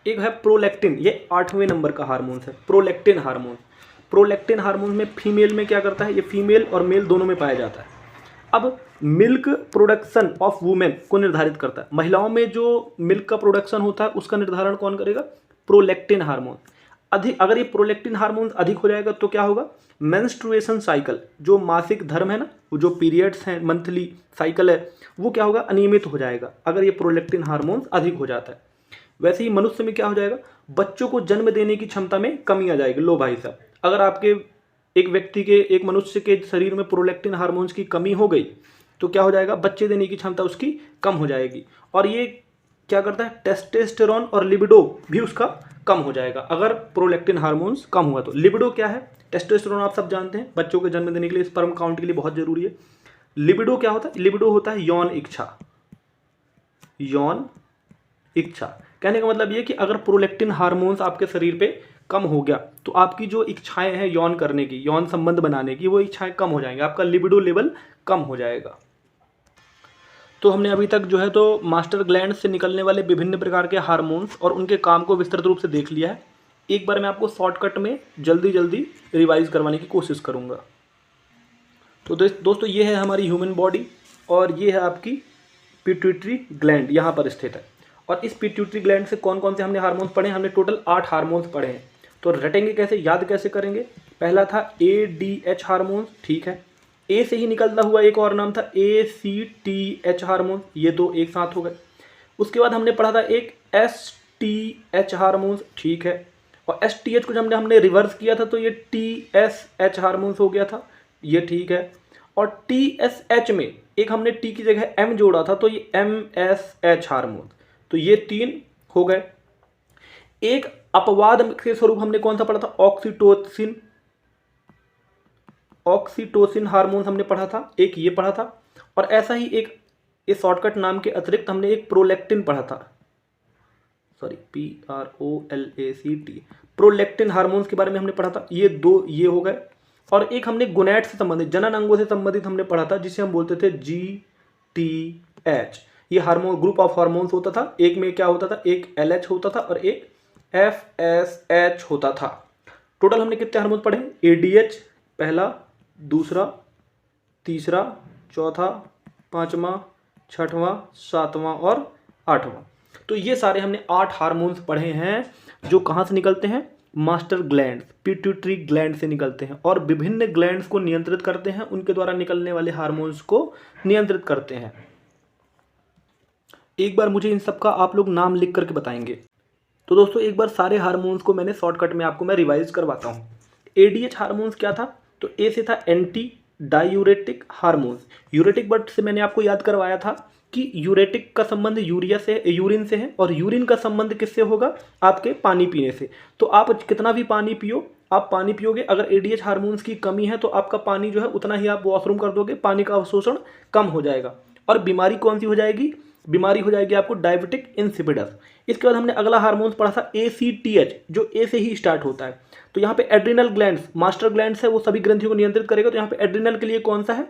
एक है प्रोलैक्टिन, ये 8वें नंबर का हार्मोन्स है, प्रोलैक्टिन हार्मोन। प्रोलैक्टिन हार्मोन में फीमेल में क्या करता है, ये फीमेल और मेल दोनों में पाया जाता है। अब मिल्क प्रोडक्शन ऑफ वुमेन को निर्धारित करता है। महिलाओं में जो मिल्क का प्रोडक्शन होता है उसका निर्धारण कौन करेगा? Prolactin hormone. अधिक, अगर ये प्रोलैक्टिन हार्मोन अधिक हो जाएगा तो क्या होगा? मेंस्ट्रुएशन साइकिल, जो मासिक धर्म है ना, वो जो पीरियड्स हैं, मंथली साइकिल है, वो क्या होगा? अनियमित हो जाएगा अगर ये प्रोलैक्टिन हार्मोन अधिक हो जाता है। वैसे ही मनुष्य में क्या हो जाएगा? बच्चों को जन्म देने की क्षमता में कमी आ जाएगी। लो भाई साहब, अगर आपके एक व्यक्ति के, एक मनुष्य के शरीर में प्रोलैक्टिन हार्मोन्स की कमी हो गई तो क्या हो जाएगा? बच्चे देने की क्षमता उसकी कम हो जाएगी। और ये क्या करता है? टेस्टोस्टेरोन और लिबिडो भी उसका कम हो जाएगा अगर प्रोलैक्टिन हार्मोन्स कम हुआ तो। लिबिडो क्या है? टेस्टोस्टेरोन आप सब जानते हैं, बच्चों के जन्म देने के लिए, स्पर्म काउंट के लिए बहुत जरूरी है। लिबिडो क्या होता है? लिबिडो होता है यौन इच्छा। यौन इच्छा कहने का मतलब ये कि अगर प्रोलैक्टिन हार्मोन्स आपके शरीर पे कम हो गया तो आपकी जो इच्छाएं हैं यौन करने की, यौन संबंध बनाने की, वो इच्छाएं कम हो जाएंगी, आपका लिबिडो लेवल कम हो जाएगा। तो हमने अभी तक जो है तो मास्टर ग्लैंड से निकलने वाले विभिन्न प्रकार के हार्मोन्स और उनके काम को विस्तृत रूप से देख लिया है। एक बार मैं आपको शॉर्टकट में जल्दी जल्दी रिवाइज करवाने की कोशिश करूँगा। तो दोस्तों ये है हमारी ह्यूमन बॉडी और ये है आपकी पिट्यूटरी ग्लैंड, यहाँ पर स्थित है। और इस पिट्यूटरी ग्लैंड से कौन कौन से हमने हार्मोन्स पढ़े? हमने टोटल 8 हार्मोन्स पढ़े हैं। तो रटेंगे कैसे, याद कैसे करेंगे? पहला था ADH हार्मोन्स, ठीक है। ए से ही निकलता हुआ एक और नाम था ACTH हार्मोन्स, ये दो एक साथ हो गए। उसके बाद हमने पढ़ा था एक STH हार्मोन्स, ठीक है। और STH को जब हमने रिवर्स किया था तो ये TSH हार्मोन्स हो गया था, ये ठीक है। और TSH में एक हमने T की जगह M जोड़ा था तो ये MSH हार्मोन, तो ये 3 हो गए। एक अपवाद के स्वरूप हमने कौन सा पढ़ा था? ऑक्सीटोसिन। ऑक्सीटोसिन हार्मोन हमने पढ़ा था, एक ये पढ़ा था। और ऐसा ही एक इस शॉर्टकट नाम के अतिरिक्त हमने एक प्रोलैक्टिन पढ़ा था, सॉरी PROLACT, प्रोलैक्टिन हार्मोन्स के बारे में हमने पढ़ा था। ये दो ये हो गए। और एक हमने गोनैड से संबंधित, जनन अंगों से संबंधित हमने पढ़ा था, जिसे हम बोलते थे GTH। ये हार्मोन ग्रुप ऑफ हार्मोन्स होता था। एक में क्या होता था? एक LH होता था और एक FSH होता था। टोटल हमने कितने हार्मोन पढ़े? ADH पहला, दूसरा, तीसरा, चौथा, पांचवा, छठवां, सातवां और आठवां। तो ये सारे हमने 8 हार्मोन्स पढ़े हैं जो कहाँ से निकलते हैं? मास्टर ग्लैंड, पिट्यूटरी ग्लैंड से निकलते हैं और विभिन्न ग्लैंड्स को नियंत्रित करते हैं, उनके द्वारा निकलने वाले हार्मोन्स को नियंत्रित करते हैं। एक बार मुझे इन सब का आप लोग नाम लिख करके बताएंगे। तो दोस्तों एक बार सारे हार्मोन्स को मैंने शॉर्टकट में आपको मैं रिवाइज करवाता हूँ। ADH हार्मोन्स क्या था? तो ए से था एंटी डायूरेटिक हार्मोन्स। यूरेटिक वर्ड से मैंने आपको याद करवाया था कि यूरेटिक का संबंध यूरिया से, यूरिन से है, और यूरिन का संबंध किससे होगा? आपके पानी पीने से। तो आप कितना भी पानी पियो, आप पानी पियोगे, अगर ADH हार्मोन्स की कमी है तो आपका पानी जो है उतना ही आप वॉशरूम कर दोगे, पानी का अवशोषण कम हो जाएगा। और बीमारी कौन सी हो जाएगी? बीमारी हो जाएगी आपको डायबिटिक इंसिपिडस। इसके बाद हमने अगला हार्मोन पढ़ा था ACTH, जो ए से ही स्टार्ट होता है। तो यहाँ पे एड्रिनल ग्लैंड्स, मास्टर ग्लैंड्स है, वो सभी ग्रंथियों को नियंत्रित करेगा। तो यहाँ पे एड्रिनल के लिए कौन सा है?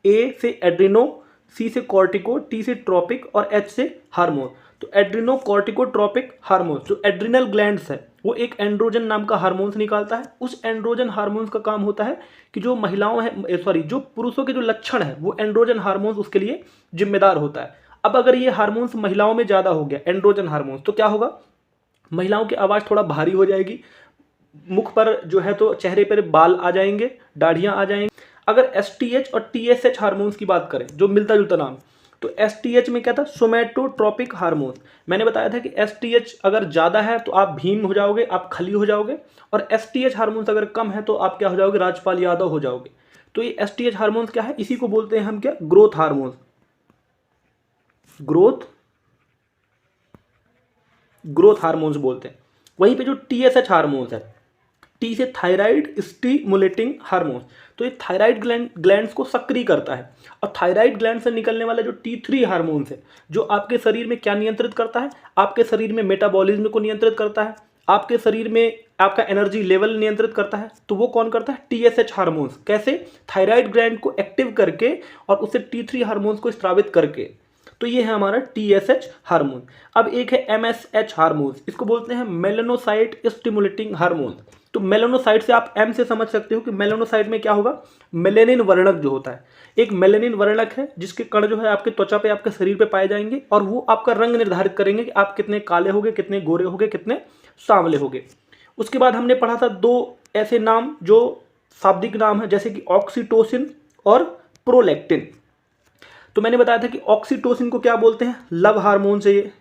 A से एड्रिनो, C से कॉर्टिको, T से ट्रोपिक और H से हार्मोन। तो एड्रिनो कॉर्टिकोट्रोपिक हार्मोन, जो एड्रिनल ग्लैंड्स है, वो एक एंड्रोजन नाम का हार्मोन्स निकालता है। उस एंड्रोजन हार्मोन्स का काम होता है कि जो महिलाओं है, सॉरी, जो पुरुषों के जो लक्षण है, वो एंड्रोजन हार्मोन्स उसके लिए जिम्मेदार होता है। अब अगर ये हार्मोन्स महिलाओं में ज़्यादा हो गया, एंड्रोजन हार्मोन्स, तो क्या होगा? महिलाओं की आवाज़ थोड़ा भारी हो जाएगी, मुख पर जो है तो चेहरे पर बाल आ जाएंगे, दाढ़ियाँ आ जाएंगी। अगर STH और TSH हार्मोन्स की बात करें, जो मिलता जुलता नाम, तो STH में क्या था? सोमैटोट्रोपिक हार्मोन्स। मैंने बताया था कि STH अगर ज़्यादा है तो आप भीम हो जाओगे, आप खली हो जाओगे, और STH हार्मोन्स अगर कम है तो आप क्या हो जाओगे? राजपाल यादव हो जाओगे। तो ये STH हार्मोन्स क्या है? इसी को बोलते हैं हम क्या? Growth hormones. ग्रोथ हार्मोन्स बोलते हैं। वहीं पे जो TSH हार्मोन्स है, T से थायराइड स्टिमुलेटिंग हार्मोन्स, तो ये थायराइड ग्लैंड्स को सक्रिय करता है। और थायराइड ग्लैंड से निकलने वाला जो T3 हार्मोन्स है, जो आपके शरीर में क्या नियंत्रित करता है? आपके शरीर में मेटाबॉलिज्म को नियंत्रित करता है, आपके शरीर में आपका एनर्जी लेवल नियंत्रित करता है। तो वो कौन करता है? TSH hormones. कैसे? थायराइड ग्लैंड को एक्टिव करके और उससे T3 हार्मोन्स को स्रावित करके। तो ये है हमारा TSH हार्मोन। अब एक है MSH हार्मोन, इसको बोलते हैं मेलानोसाइट स्टिमुलेटिंग हार्मोन। तो मेलानोसाइट से आप एम से समझ सकते हो कि मेलानोसाइट में क्या होगा, मेलेनिन वर्णक जो होता है, एक मेलेनिन वर्णक है जिसके कण जो है आपके त्वचा पे, आपके शरीर पे पाए जाएंगे और वो आपका रंग निर्धारित करेंगे कि आप कितने काले होगे, कितने गोरे होगे, कितने सांवले होगे। उसके बाद हमने पढ़ा था दो ऐसे नाम जो शाब्दिक नाम है, जैसे कि ऑक्सीटोसिन और प्रोलैक्टिन। तो मैंने बताया था कि ऑक्सीटोसिन को क्या बोलते हैं, लव हार्मोन से, ये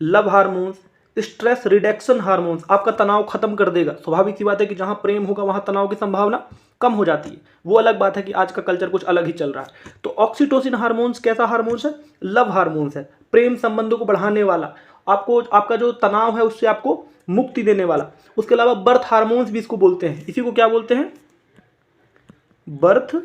love hormones, stress reduction hormones, आपका तनाव खत्म कर देगा। स्वाभाविक सी बात है कि जहां प्रेम होगा वहां तनाव की संभावना कम हो जाती है। वो अलग बात है कि आज का कल्चर कुछ अलग ही चल रहा है। तो ऑक्सीटोसिन हार्मोन्स कैसा हार्मोन्स है, लव हार्मोन्स है, प्रेम संबंधों को बढ़ाने वाला, आपको आपका जो तनाव है उससे आपको मुक्ति देने वाला। उसके अलावा बर्थ हार्मोन्स भी इसको बोलते हैं, इसी को क्या बोलते हैं, बर्थ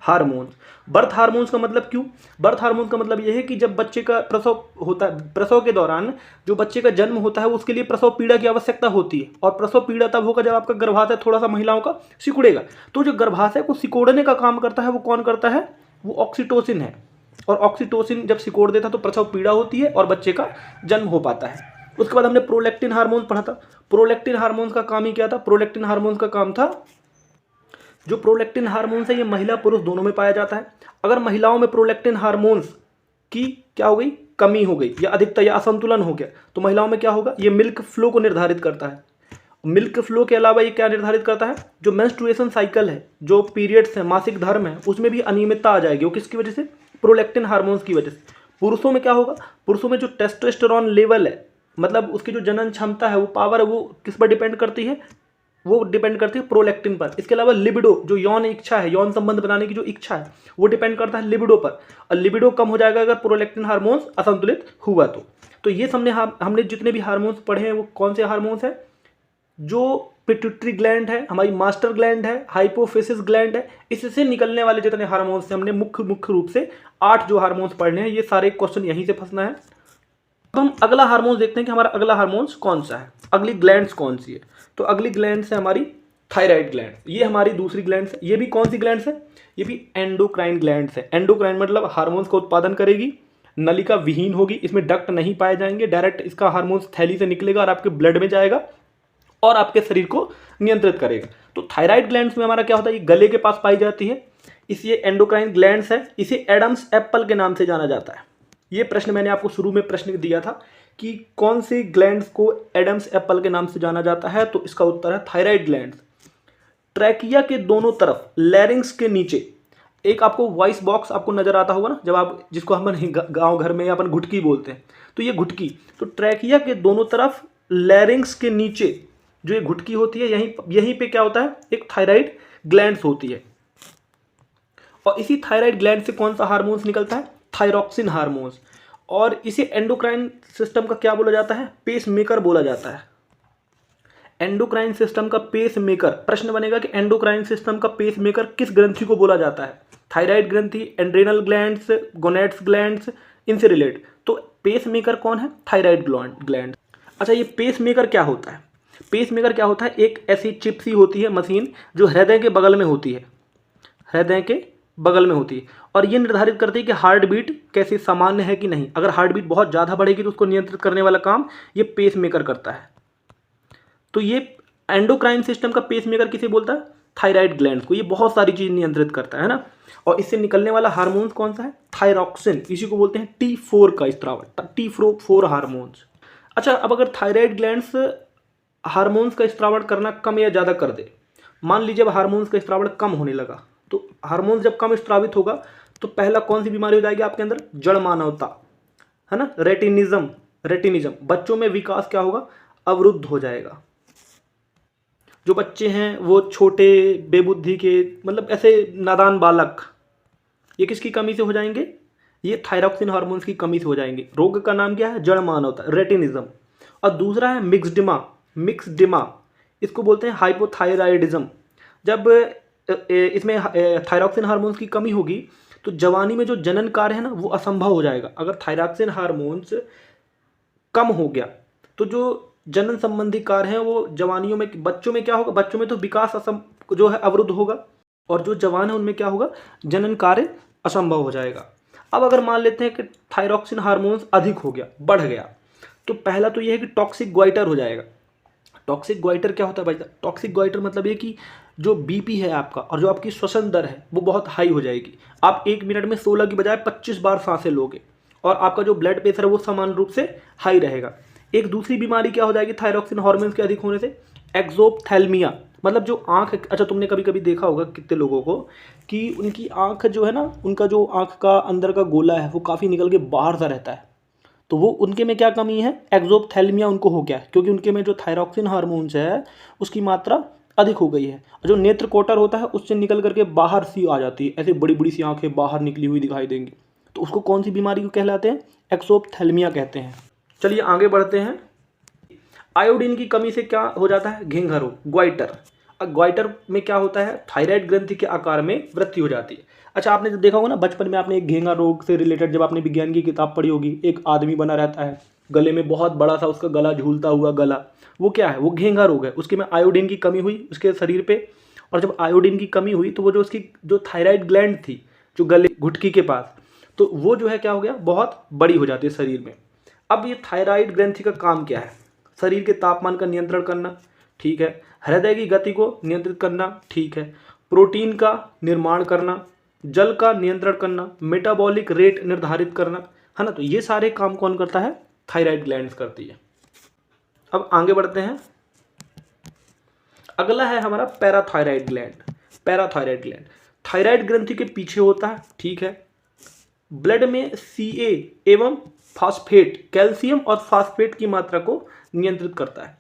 हार्मोन्स। बर्थ हार्मोन्स का मतलब क्यों, बर्थ हार्मोन्स का मतलब यह है कि जब बच्चे का प्रसव होता है, प्रसव के दौरान जो बच्चे का जन्म होता है उसके लिए प्रसव पीड़ा की आवश्यकता होती है, और प्रसव पीड़ा तब होगा जब आपका गर्भाशय थोड़ा सा महिलाओं का सिकुड़ेगा। तो जो गर्भाशय को सिकोड़ने का काम करता है वो कौन करता है, वो ऑक्सीटोसिन है। और ऑक्सीटोसिन जब सिकोड़ देता है तो प्रसव पीड़ा होती है और बच्चे का जन्म हो पाता है। उसके बाद हमने प्रोलैक्टिन हार्मोन पढ़ा था। प्रोलैक्टिन हार्मोन का काम ही क्या था, प्रोलैक्टिन हार्मोन का काम था, जो प्रोलैक्टिन हार्मोन्स है ये महिला पुरुष दोनों में पाया जाता है। अगर महिलाओं में प्रोलैक्टिन हार्मोन्स की क्या हो गई, कमी हो गई या अधिकता या असंतुलन हो गया, तो महिलाओं में क्या होगा, ये मिल्क फ्लो को निर्धारित करता है। मिल्क फ्लो के अलावा ये क्या निर्धारित करता है, जो मेंस्ट्रुएशन साइकिल है, जो पीरियड्स है, मासिक धर्म है, उसमें भी अनियमितता आ जाएगी। वो किसकी वजह से, प्रोलैक्टिन हार्मोन्स की वजह से। पुरुषों में क्या होगा, पुरुषों में जो टेस्टोस्टेरोन लेवल है, मतलब उसकी जो जनन क्षमता है, वो पावर है, वो किस पर डिपेंड करती है, वो डिपेंड करती है प्रोलैक्टिन पर। इसके अलावा लिबिडो, जो यौन इच्छा है, यौन संबंध बनाने की जो इच्छा है, वो डिपेंड करता है लिबिडो पर, और लिबिडो कम हो जाएगा अगर प्रोलैक्टिन हार्मोन्स असंतुलित हुआ तो ये हमने जितने भी हार्मोन्स पढ़े हैं वो कौन से हार्मोन्स हैं, जो पिट्यूटरी ग्लैंड है, हमारी मास्टर ग्लैंड है, हाइपोफिसिस ग्लैंड है, इससे निकलने वाले जितने हार्मोन्स हैं, हमने मुख्य रूप से 8 जो हार्मोन्स पढ़ने हैं। ये सारे क्वेश्चन यहीं से फंसना है। अब हम अगला हार्मोन देखते हैं कि हमारा अगला हार्मोन्स कौन सा है, अगली ग्लैंड्स कौन सी है। तो अगली ग्लैंड्स है हमारी थायराइड ग्लैंड, ये हमारी दूसरी ग्लैंड्स है। ये भी कौन सी ग्लैंड्स है, ये भी एंडोक्राइन ग्लैंड्स है। एंडोक्राइन मतलब हार्मोन्स का उत्पादन करेगी, नलिका विहीन होगी, इसमें डक्ट नहीं पाए जाएंगे, डायरेक्ट इसका हार्मोन्स थैली से निकलेगा और आपके ब्लड में जाएगा और आपके शरीर को नियंत्रित करेगा। तो थायराइड ग्लैंड्स में हमारा क्या होता है, ये गले के पास पाई जाती है, इसे एंडोक्राइन ग्लैंड्स है। इसे एडम्स एप्पल के नाम से जाना जाता है। ये प्रश्न मैंने आपको शुरू में प्रश्न दिया था कि कौन सी ग्लैंड्स को एडम्स एप्पल के नाम से जाना जाता है, तो इसका उत्तर है थायराइड ग्लैंड्स। ट्रैकिया के दोनों तरफ, लैरिंग्स के नीचे एक आपको वॉइस बॉक्स आपको नजर आता होगा ना, जब आप, जिसको हम गांव घर में अपन घुटकी बोलते हैं, तो ये घुटकी, तो ट्रैकिया के दोनों तरफ लैरिंग्स के नीचे जो ये घुटकी होती है, यहीं पे क्या होता है, एक थायराइड ग्लैंड्स होती है। और इसी थायराइड ग्लैंड से कौन सा हार्मोन्स निकलता है, थायरॉक्सिन हार्मोन्स। और इसे एंडोक्राइन सिस्टम का क्या बोला जाता है, पेस मेकर बोला जाता है। एंडोक्राइन सिस्टम का पेस मेकर, प्रश्न बनेगा कि एंडोक्राइन सिस्टम का पेस मेकर किस ग्रंथि को बोला जाता है, थायराइड ग्रंथि, एड्रेनल ग्लैंड्स, गोनेड्स ग्लैंड्स, इनसे रिलेट। तो पेस मेकर कौन है, थायराइड ग्लैंड। अच्छा, ये पेस मेकर क्या होता है, पेस मेकर क्या होता है, एक ऐसी चिप सी होती है मशीन जो हृदय के बगल में होती है, हृदय के बगल में होती है, और ये निर्धारित करती है कि हार्ट बीट कैसी सामान्य है कि नहीं। अगर हार्ट बीट बहुत ज़्यादा बढ़ेगी तो उसको नियंत्रित करने वाला काम ये पेस मेकर करता है। तो ये एंडोक्राइन सिस्टम का पेस मेकर किसे बोलता है, थायराइड ग्लैंड को। ये बहुत सारी चीज़ नियंत्रित करता है ना। और इससे निकलने वाला हार्मोन कौन सा है, थायरॉक्सिन, इसी को बोलते हैं T4 का स्त्रावण, T4 हार्मोन्स। अच्छा, अब अगर थायराइड ग्लैंड्स हार्मोन्स का स्त्रावण करना कम या ज़्यादा कर दे, मान लीजिए अब हार्मोन्स का स्त्रावण कम होने लगा, तो हार्मोन्स जब कम स्त्रावित होगा तो पहला कौन सी बीमारी हो जाएगी आपके अंदर, जड़ मानवता, है ना, रेटिनिज्म। बच्चों में विकास क्या होगा, अवरुद्ध हो जाएगा। जो बच्चे हैं वो छोटे, बेबुद्धि के, मतलब ऐसे नादान बालक, ये किसकी कमी से हो जाएंगे, ये थायरॉक्सिन हार्मोन्स की कमी से हो जाएंगे। रोग का नाम क्या है, जड़ मानवता, रेटिनिज्म। और दूसरा है मिक्सडिमा, इसको बोलते हैं हाइपोथायराइडिज्म। जब इसमें थायरॉक्सिन हार्मोन्स की कमी होगी तो जवानी में जो जनन कार्य है ना वो असंभव हो जाएगा। अगर थायरॉक्सिन हार्मोन्स कम हो गया तो जो जनन संबंधी कार्य हैं वो जवानियों में, बच्चों में क्या होगा, बच्चों में तो विकास जो है अवरुद्ध होगा, और जो जवान है उनमें क्या होगा, जनन कार्य असंभव हो जाएगा। अब अगर मान लेते हैं कि थायरॉक्सिन हार्मोन्स अधिक हो गया, बढ़ गया, तो पहला तो यह है कि टॉक्सिक ग्वाइटर हो जाएगा। टॉक्सिक ग्वाइटर क्या होता है भाई साहब? टॉक्सिक ग्वाइटर मतलब ये कि जो बीपी है आपका और जो आपकी श्वसन दर है वो बहुत हाई हो जाएगी। आप 1 मिनट में 16 की बजाय 25 बार सांसें लोगे और आपका जो ब्लड प्रेशर है वो समान रूप से हाई रहेगा। एक दूसरी बीमारी क्या हो जाएगी थायरॉक्सिन हार्मोन्स के अधिक होने से? एक्सोप्थेल्मिया, मतलब जो आँख, अच्छा तुमने कभी कभी देखा होगा कितने लोगों को कि उनकी आँख जो है ना, उनका जो आँख का अंदर का गोला है वो काफ़ी निकल के बाहर सा रहता है, तो वो उनके में क्या कमी है? एक्सोप्थेल्मिया उनको हो गया, क्योंकि उनके में जो थायरॉक्सिन हार्मोन्स है उसकी मात्रा अधिक हो गई है। जो नेत्र कोटर होता है उससे निकल करके बाहर सी आ जाती है, ऐसे बड़ी बड़ी सी आंखें बाहर निकली हुई दिखाई देंगी, तो उसको कौन सी बीमारी को कहलाते हैं? एक्सोप्थेल्मिया कहते हैं। चलिए आगे बढ़ते हैं। आयोडीन की कमी से क्या हो जाता है? घेंघा रोग, ग्वाइटर। अब ग्वाइटर में क्या होता है? थायराइड ग्रंथि के आकार में वृद्धि हो जाती है। अच्छा आपने जो देखा होगा ना बचपन में, आपने एक घेंघा रोग से रिलेटेड जब आपने विज्ञान की किताब पढ़ी होगी, एक आदमी बना रहता है, गले में बहुत बड़ा सा उसका गला, झूलता हुआ गला, वो क्या है? वो घेंघा रोग है। उसके में आयोडीन की कमी हुई उसके शरीर पे, और जब आयोडीन की कमी हुई तो वो जो उसकी जो थायराइड ग्लैंड थी जो गले घुटकी के पास, तो वो जो है क्या हो गया? बहुत बड़ी हो जाती है शरीर में। अब ये थायराइड ग्रंथि का काम क्या है? शरीर के तापमान का नियंत्रण करना, ठीक है। हृदय की गति को नियंत्रित करना, ठीक है। प्रोटीन का निर्माण करना, जल का नियंत्रण करना, मेटाबॉलिक रेट निर्धारित करना, है ना। तो ये सारे काम कौन करता है? थायराइड ग्लैंड्स करती है। अब आगे बढ़ते हैं। अगला है हमारा parathyroid gland. Parathyroid gland thyroid ग्रंथि के पीछे होता है, ठीक है। ब्लड में Ca एवं फास्फेट, कैल्शियम और फास्फेट की मात्रा को नियंत्रित करता है।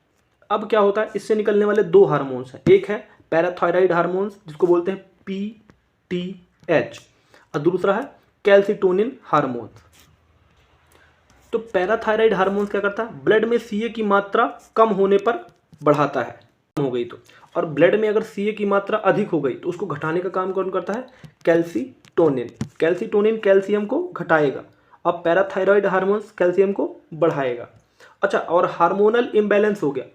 अब क्या होता है? इससे निकलने वाले दो हार्मोन्स हैं, एक है पैराथायराइड हार्मोन्स जिसको बोलते हैं PTH और दूसरा है कैल्सिटोनिन हार्मोन्स। तो पैराथायराइड हार्मोन्स क्या करता है? ब्लड में Ca की मात्रा कम होने पर बढ़ाता है, कम हो गई तो, और ब्लड में अगर Ca की मात्रा अधिक हो गई तो उसको घटाने का काम कौन करता है? कैल्सिटोनिन। कैल्सिटोनिन कैल्शियम को घटाएगा और पैराथायराइड हार्मोन्स कैल्शियम को बढ़ाएगा। अच्छा, और हार्मोनल इम्बैलेंस हो गया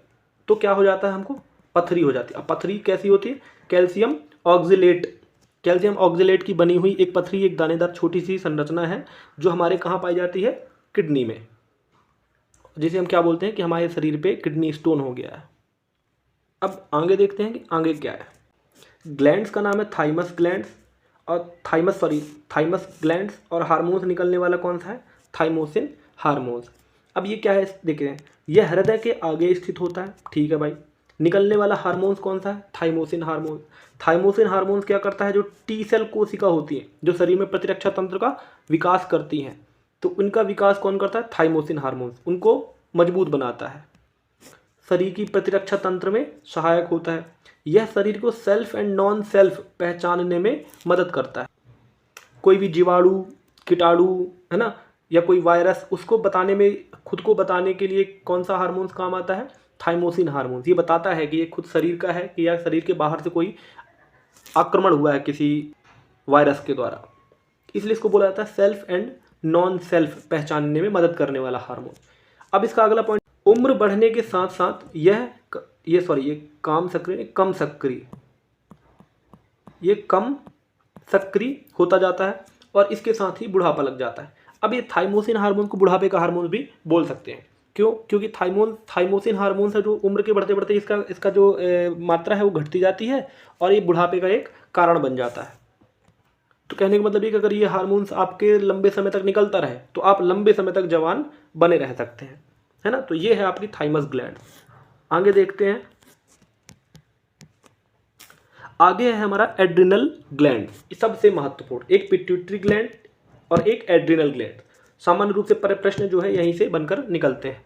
तो क्या हो जाता है? हमको पथरी हो जाती है। अब पथरी कैसी होती है? कैल्शियम ऑक्जेलेट, कैल्शियम ऑक्जेलेट की बनी हुई एक पथरी, एक दानेदार छोटी सी संरचना है जो हमारे कहाँ पाई जाती है? किडनी में, जिसे हम क्या बोलते हैं कि हमारे शरीर पे किडनी स्टोन हो गया है। अब आगे देखते हैं कि आगे क्या है। ग्लैंड्स का नाम है थाइमस ग्लैंड्स, और थाइमस ग्लैंड्स, और हार्मोन्स निकलने वाला कौन सा है? Thymosin hormones. अब ये क्या है देखें, यह हृदय के आगे स्थित होता है, ठीक है भाई। निकलने वाला हार्मोन्स कौन सा है? Thymosin hormone. थाइमोसिन हार्मोन्स क्या करता है? जो टी सेल कोशिका होती है जो शरीर में प्रतिरक्षा तंत्र का विकास करती हैं, तो उनका विकास कौन करता है? थाइमोसिन हार्मोन्स उनको मजबूत बनाता है, शरीर की प्रतिरक्षा तंत्र में सहायक होता है। यह शरीर को सेल्फ एंड नॉन सेल्फ पहचानने में मदद करता है। कोई भी जीवाणु, कीटाणु, है ना, या कोई वायरस, उसको बताने में, खुद को बताने के लिए कौन सा हार्मोन्स काम आता है? Thymosin hormones. ये बताता है कि ये खुद शरीर का है कि या शरीर के बाहर से कोई आक्रमण हुआ है किसी वायरस के द्वारा, इसलिए इसको बोला जाता है सेल्फ एंड नॉन सेल्फ पहचानने में मदद करने वाला हार्मोन। अब इसका अगला पॉइंट, उम्र बढ़ने के साथ साथ ये कम सक्रिय होता जाता है और इसके साथ ही बुढ़ापा लग जाता है। अब ये थाइमोसिन हार्मोन को बुढ़ापे का हार्मोन भी बोल सकते हैं। क्यों? क्योंकि थाइमोसिन हार्मोन से जो उम्र के बढ़ते बढ़ते इसका जो मात्रा है वो घटती जाती है और ये बुढ़ापे का एक कारण बन जाता है। तो कहने का मतलब ये कि अगर ये हार्मोन्स आपके लंबे समय तक निकलता रहे तो आप लंबे समय तक जवान बने रह सकते हैं, है ना। तो ये है आपकी थाइमस ग्लैंड। आगे देखते हैं। आगे है हमारा एड्रिनल ग्लैंड, सबसे महत्वपूर्ण, एक पिट्यूटरी ग्लैंड और एक एड्रिनल ग्लैंड। सामान्य रूप से प्रश्न जो है यहीं से बनकर निकलते हैं।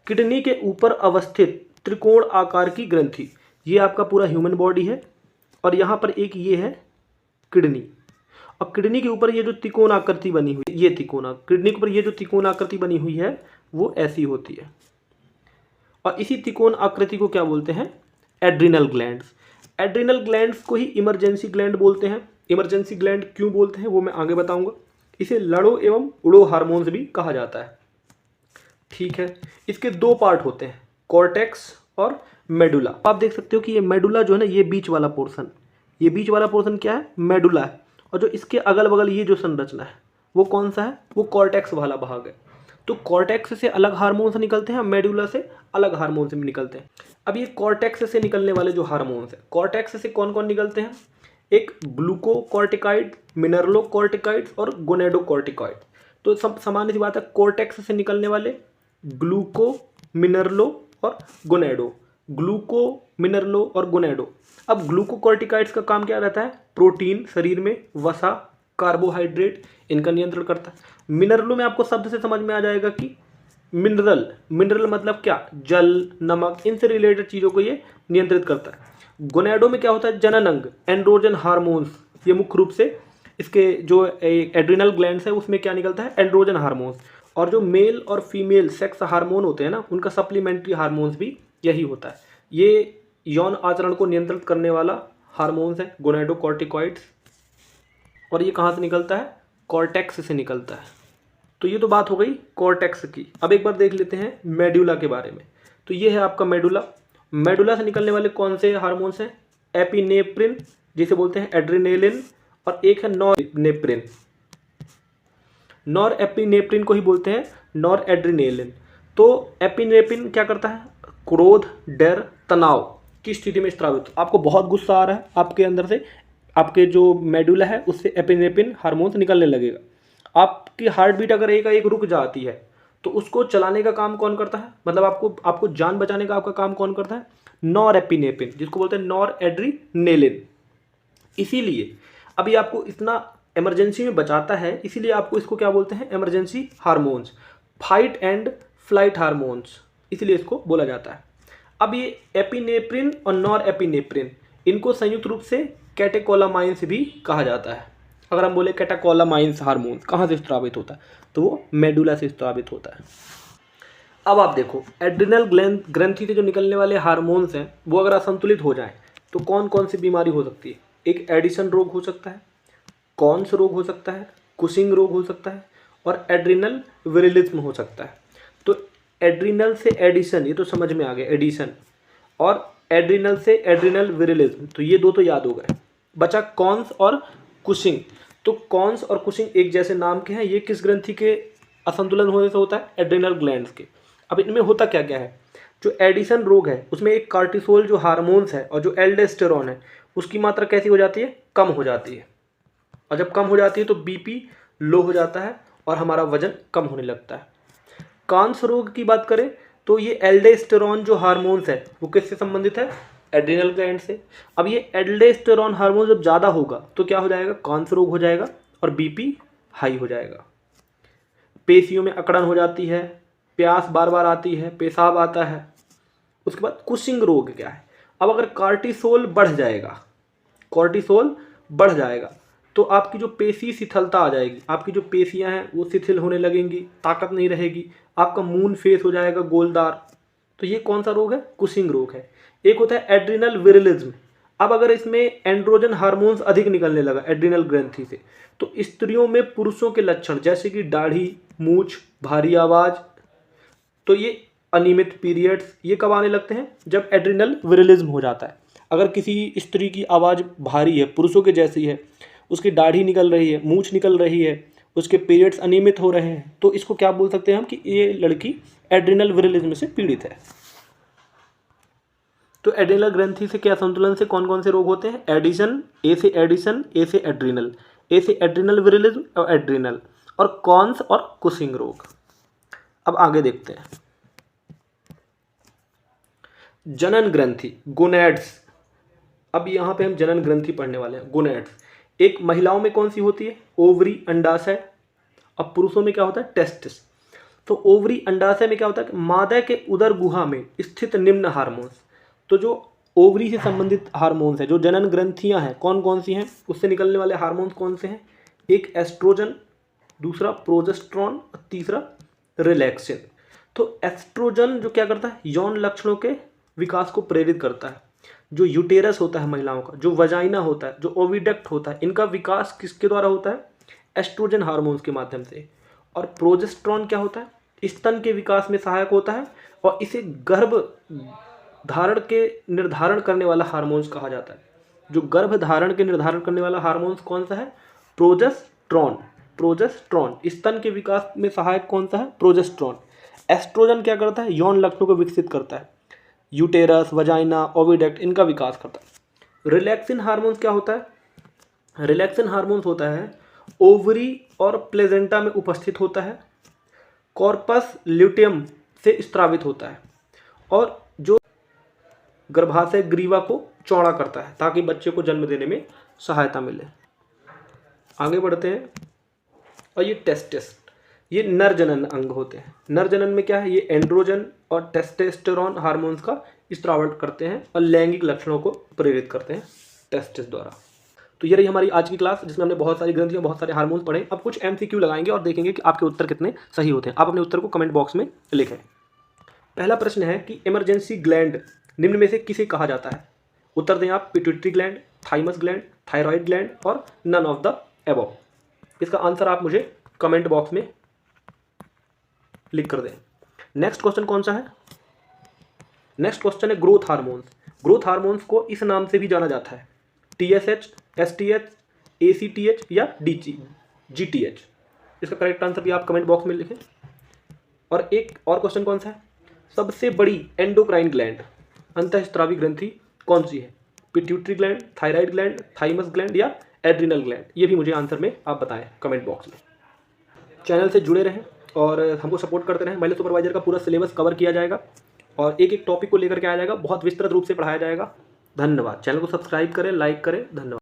किडनी के ऊपर अवस्थित त्रिकोण आकार की ग्रंथि, ये आपका पूरा ह्यूमन बॉडी है और यहाँ पर एक ये है किडनी, और किडनी के ऊपर ये जो त्रिकोण आकृति बनी हुई, ये किडनी के ऊपर ये जो त्रिकोण आकृति बनी हुई है वो ऐसी होती है, और इसी त्रिकोण आकृति को क्या बोलते हैं? Adrenal glands. एड्रिनल ग्लैंड्स को ही इमरजेंसी ग्लैंड बोलते हैं। इमरजेंसी ग्लैंड क्यों बोलते हैं वो मैं आगे बताऊंगा। इसे लड़ो एवं उड़ो हार्मोन्स भी कहा जाता है, ठीक है। इसके दो पार्ट होते हैं, कॉर्टेक्स और मेडुला। आप देख सकते हो कि ये मेडुला जो है ना, ये बीच वाला पोर्शन क्या है? मेडुला है। और जो इसके अगल बगल ये जो संरचना है वो कौन सा है? वो कॉर्टेक्स वाला भाग है। तो कॉर्टेक्स से अलग हार्मोन्स निकलते हैं, मेडुला से अलग हार्मोन्स भी निकलते हैं। अब ये कॉर्टेक्स से निकलने वाले जो हार्मोन्स हैं, कॉर्टेक्स से कौन कौन निकलते हैं? एक ग्लूकोकॉर्टिकॉइड, मिनरलोकॉर्टिकॉइड्स और गोनेडोकॉर्टिकॉइड। तो सब सामान्य सी बात है, कॉर्टेक्स से निकलने वाले ग्लूको, मिनरलो और गोनेडो, ग्लूको, मिनरलो और गोनेडो। अब ग्लूकोकॉर्टिकॉइड्स का काम क्या रहता है? प्रोटीन, शरीर में वसा, कार्बोहाइड्रेट, इनका नियंत्रण करता है। मिनरलो में आपको शब्द से समझ में आ जाएगा कि मिनरल, मिनरल मतलब क्या? जल, नमक, इनसे रिलेटेड चीज़ों को ये नियंत्रित करता है। गोनेडो में क्या होता है? जनन अंग, एंड्रोजन हार्मोन्स। ये मुख्य रूप से इसके जो एड्रिनल ग्लैंड्स है उसमें क्या निकलता है? Androgen hormones. और जो मेल और फीमेल सेक्स हार्मोन होते हैं ना, उनका सप्लीमेंट्री हार्मोन्स भी यही होता है। ये यौन आचरण को नियंत्रित करने वाला हार्मोन्स है गोनेडोकॉर्टिकॉइड्स। और ये कहाँ से निकलता है? कॉर्टेक्स से निकलता है। तो ये तो बात हो गई कॉर्टेक्स की। अब एक बार देख लेते हैं मेडुला के बारे में। तो ये है आपका मेडुला। मेडुला से निकलने वाले कौन से हार्मोन्स हैं? एपिनेफ्रिन, जिसे बोलते हैं एड्रेनालिन, और एक है नॉरएपिनेफ्रिन। नॉरएपिनेफ्रिन को ही बोलते हैं नॉर एड्रेनालिन। तो एपिनेफ्रिन क्या करता है? क्रोध, डर, तनाव की स्थिति में स्रावित। आपको बहुत गुस्सा आ रहा है, आपके अंदर से, आपके जो मेडुला है उससे एपिनेफ्रिन हार्मोन्स निकलने लगेगा। आपकी हार्ट बीट अगर एक रुक जाती है तो उसको चलाने का काम कौन करता है? मतलब आपको जान बचाने का आपका काम कौन करता है? नॉरएपिनेफ्रिन, जिसको बोलते हैं नॉर एड्रेनालिन। इसीलिए अभी आपको इतना इमरजेंसी में बचाता है, इसीलिए आपको इसको क्या बोलते हैं? Emergency hormones, fight and flight hormones, इसलिए इसको बोला जाता है। अब ये एपिनेफ्रिन और नॉरएपिनेफ्रिन, इनको संयुक्त रूप से कैटेकोलामाइंस भी कहा जाता है। अगर हम बोले कैटेकोलामाइंस हार्मोन कहाँ से स्रावित होता है, तो वो मेडुला से स्रावित होता है। अब आप देखो, एड्रिनल ग्रंथि से जो निकलने वाले हार्मोन्स हैं वो अगर असंतुलित हो जाएं तो कौन कौन सी बीमारी हो सकती है? एक एडिशन रोग हो सकता है, कॉन्स रोग हो सकता है, कुशिंग रोग हो सकता है, और एड्रिनल विरिलिज्म हो सकता है। तो एड्रिनल से एडिशन, ये तो समझ में आ गया, एडिशन, और एड्रिनल से एड्रिनल विरिलिज्म, तो ये दो तो याद हो गए। बचा कॉन्स और कुशिंग। तो कॉन्स और कुशिंग एक जैसे नाम के हैं। ये किस ग्रंथि के असंतुलन होने से होता है? एड्रिनल ग्लैंड्स के। अब इनमें होता क्या क्या है? जो एडिशन रोग है उसमें एक कार्टिसोल जो हार्मोन्स है और जो एल्डोस्टेरोन है उसकी मात्रा कैसी हो जाती है? कम हो जाती है। और जब कम हो जाती है तो बीपी लो हो जाता है और हमारा वजन कम होने लगता है। कॉन्स रोग की बात करें तो ये एल्डोस्टेरोन जो हार्मोन्स है वो किससे संबंधित है? एड्रिनल ग्लैंड से। अब ये एल्डोस्टेरोन हार्मोन जब ज़्यादा होगा तो क्या हो जाएगा? कॉन्स रोग हो जाएगा और बीपी हाई हो जाएगा। पेशियों में अकड़न हो जाती है, प्यास बार बार आती है, पेशाब आता है। उसके बाद कुशिंग रोग क्या है? अब अगर कॉर्टिसोल बढ़ जाएगा, कॉर्टिसोल बढ़ जाएगा तो आपकी जो पेशी शिथिलता आ जाएगी, आपकी जो पेशियां हैं वो शिथिल होने लगेंगी, ताकत नहीं रहेगी, आपका मून फेस हो जाएगा गोलदार। तो ये कौन सा रोग है? कुशिंग रोग है। एक होता है एड्रिनल विरिलिज्म। अब अगर इसमें एंड्रोजन हार्मोन्स अधिक निकलने लगा एड्रिनल ग्रंथि से, तो स्त्रियों में पुरुषों के लक्षण जैसे कि दाढ़ी, मूछ, भारी आवाज़, तो ये अनियमित पीरियड्स, ये कब आने लगते हैं? जब एड्रिनल विरिलिज्म हो जाता है। अगर किसी स्त्री की आवाज़ भारी है, पुरुषों के जैसी है, उसकी दाढ़ी निकल रही है, मूछ निकल रही है, उसके पीरियड्स अनियमित हो रहे हैं, तो इसको क्या बोल सकते हैं हम कि ये लड़की एड्रिनल विरिलिज्म से पीड़ित है। तो एड्रिनल ग्रंथि से क्या असंतुलन से कौन कौन से रोग होते हैं? एडिशन, ए से एडिशन, ए से एड्रिनल, ए से एड्रिनल विरिलिज्म और एड्रिनल, और कॉन्स और कुशिंग रोग। अब आगे देखते हैं जनन ग्रंथि, गोनैड्स। अब यहाँ पे हम जनन ग्रंथि पढ़ने वाले हैं, गोनैड्स। एक महिलाओं में कौन सी होती है? ओवरी, अंडाशय। अब पुरुषों में क्या होता है? टेस्टिस। तो ओवरी, अंडाशय में क्या होता है? मादा के उदर गुहा में स्थित निम्न हार्मोन्स। तो जो ओवरी से संबंधित हार्मोन्स है, जो जनन ग्रंथियां हैं, कौन कौन सी हैं? उससे निकलने वाले हार्मोन्स कौन से हैं? एक एस्ट्रोजन, दूसरा प्रोजेस्टेरॉन और तीसरा रिलैक्सिन। तो एस्ट्रोजन जो क्या करता है? यौन लक्षणों के विकास को प्रेरित करता है। जो यूटेरस होता है महिलाओं का, जो वजाइना होता है, जो ओविडक्ट होता है, इनका विकास किसके द्वारा होता है? एस्ट्रोजन हार्मोन्स के माध्यम से। और प्रोजेस्टेरॉन क्या होता है? स्तन के विकास में सहायक होता है और इसे गर्भ धारण के निर्धारण करने वाला हार्मोन्स कहा जाता है। जो गर्भ धारण के निर्धारण करने वाला हार्मोन्स कौन सा है? प्रोजेस्टेरॉन। प्रोजेस्टेरॉन। स्तन के विकास में सहायक कौन सा है? प्रोजेस्टेरॉन। एस्ट्रोजन क्या करता है? यौन लक्षणों को विकसित करता है। यूटेरस, वजाइना, ओविडक्ट इनका विकास करता है। रिलैक्सिन हार्मोन्स क्या होता है? रिलैक्सिन हार्मोन्स होता है ओवरी और प्लेजेंटा में उपस्थित होता है, कॉर्पस ल्यूटियम से स्त्रावित होता है और जो गर्भाशय ग्रीवा को चौड़ा करता है ताकि बच्चे को जन्म देने में सहायता मिले। आगे बढ़ते हैं। और ये टेस्टिस, ये नर जनन अंग होते हैं। नर जनन में क्या है? ये एंड्रोजन और टेस्टोस्टेरोन हार्मोन्स का स्त्रावण करते हैं और लैंगिक लक्षणों को प्रेरित करते हैं टेस्टिस द्वारा। तो ये रही हमारी आज की क्लास, जिसमें हमने बहुत सारी ग्रंथियाँ, बहुत सारे हार्मोन्स पढ़े। अब कुछ MCQ लगाएंगे और देखेंगे कि आपके उत्तर कितने सही होते हैं। आप अपने उत्तर को कमेंट बॉक्स में लिखें। पहला प्रश्न है कि इमरजेंसी ग्लैंड निम्न में से किसे कहा जाता है? उत्तर दें आप। Pituitary gland, thymus gland, thyroid gland और नन ऑफ द एबव। इसका आंसर आप मुझे कमेंट बॉक्स में लिख कर दें। नेक्स्ट क्वेश्चन कौन सा है? नेक्स्ट क्वेश्चन है ग्रोथ हार्मोन्स। ग्रोथ हार्मोन्स को इस नाम से भी जाना जाता है, TSH, STH, ACTH या GTH। इसका करेक्ट आंसर भी आप कमेंट बॉक्स में लिखें। और एक और क्वेश्चन कौन सा है? सबसे बड़ी एंडोक्राइन ग्लैंड, अंतःस्रावी ग्रंथि कौन सी है? Pituitary gland, thyroid gland, thymus gland या एड्रिनल ग्लैंड? ये भी मुझे आंसर में आप बताएं कमेंट बॉक्स में। चैनल से जुड़े रहें और हमको सपोर्ट करते रहें। महिला सुपरवाइजर का पूरा सिलेबस कवर किया जाएगा और एक एक टॉपिक को लेकर के आया जाएगा, बहुत विस्तृत रूप से पढ़ाया जाएगा। धन्यवाद। चैनल को सब्सक्राइब करें, लाइक करें। धन्यवाद।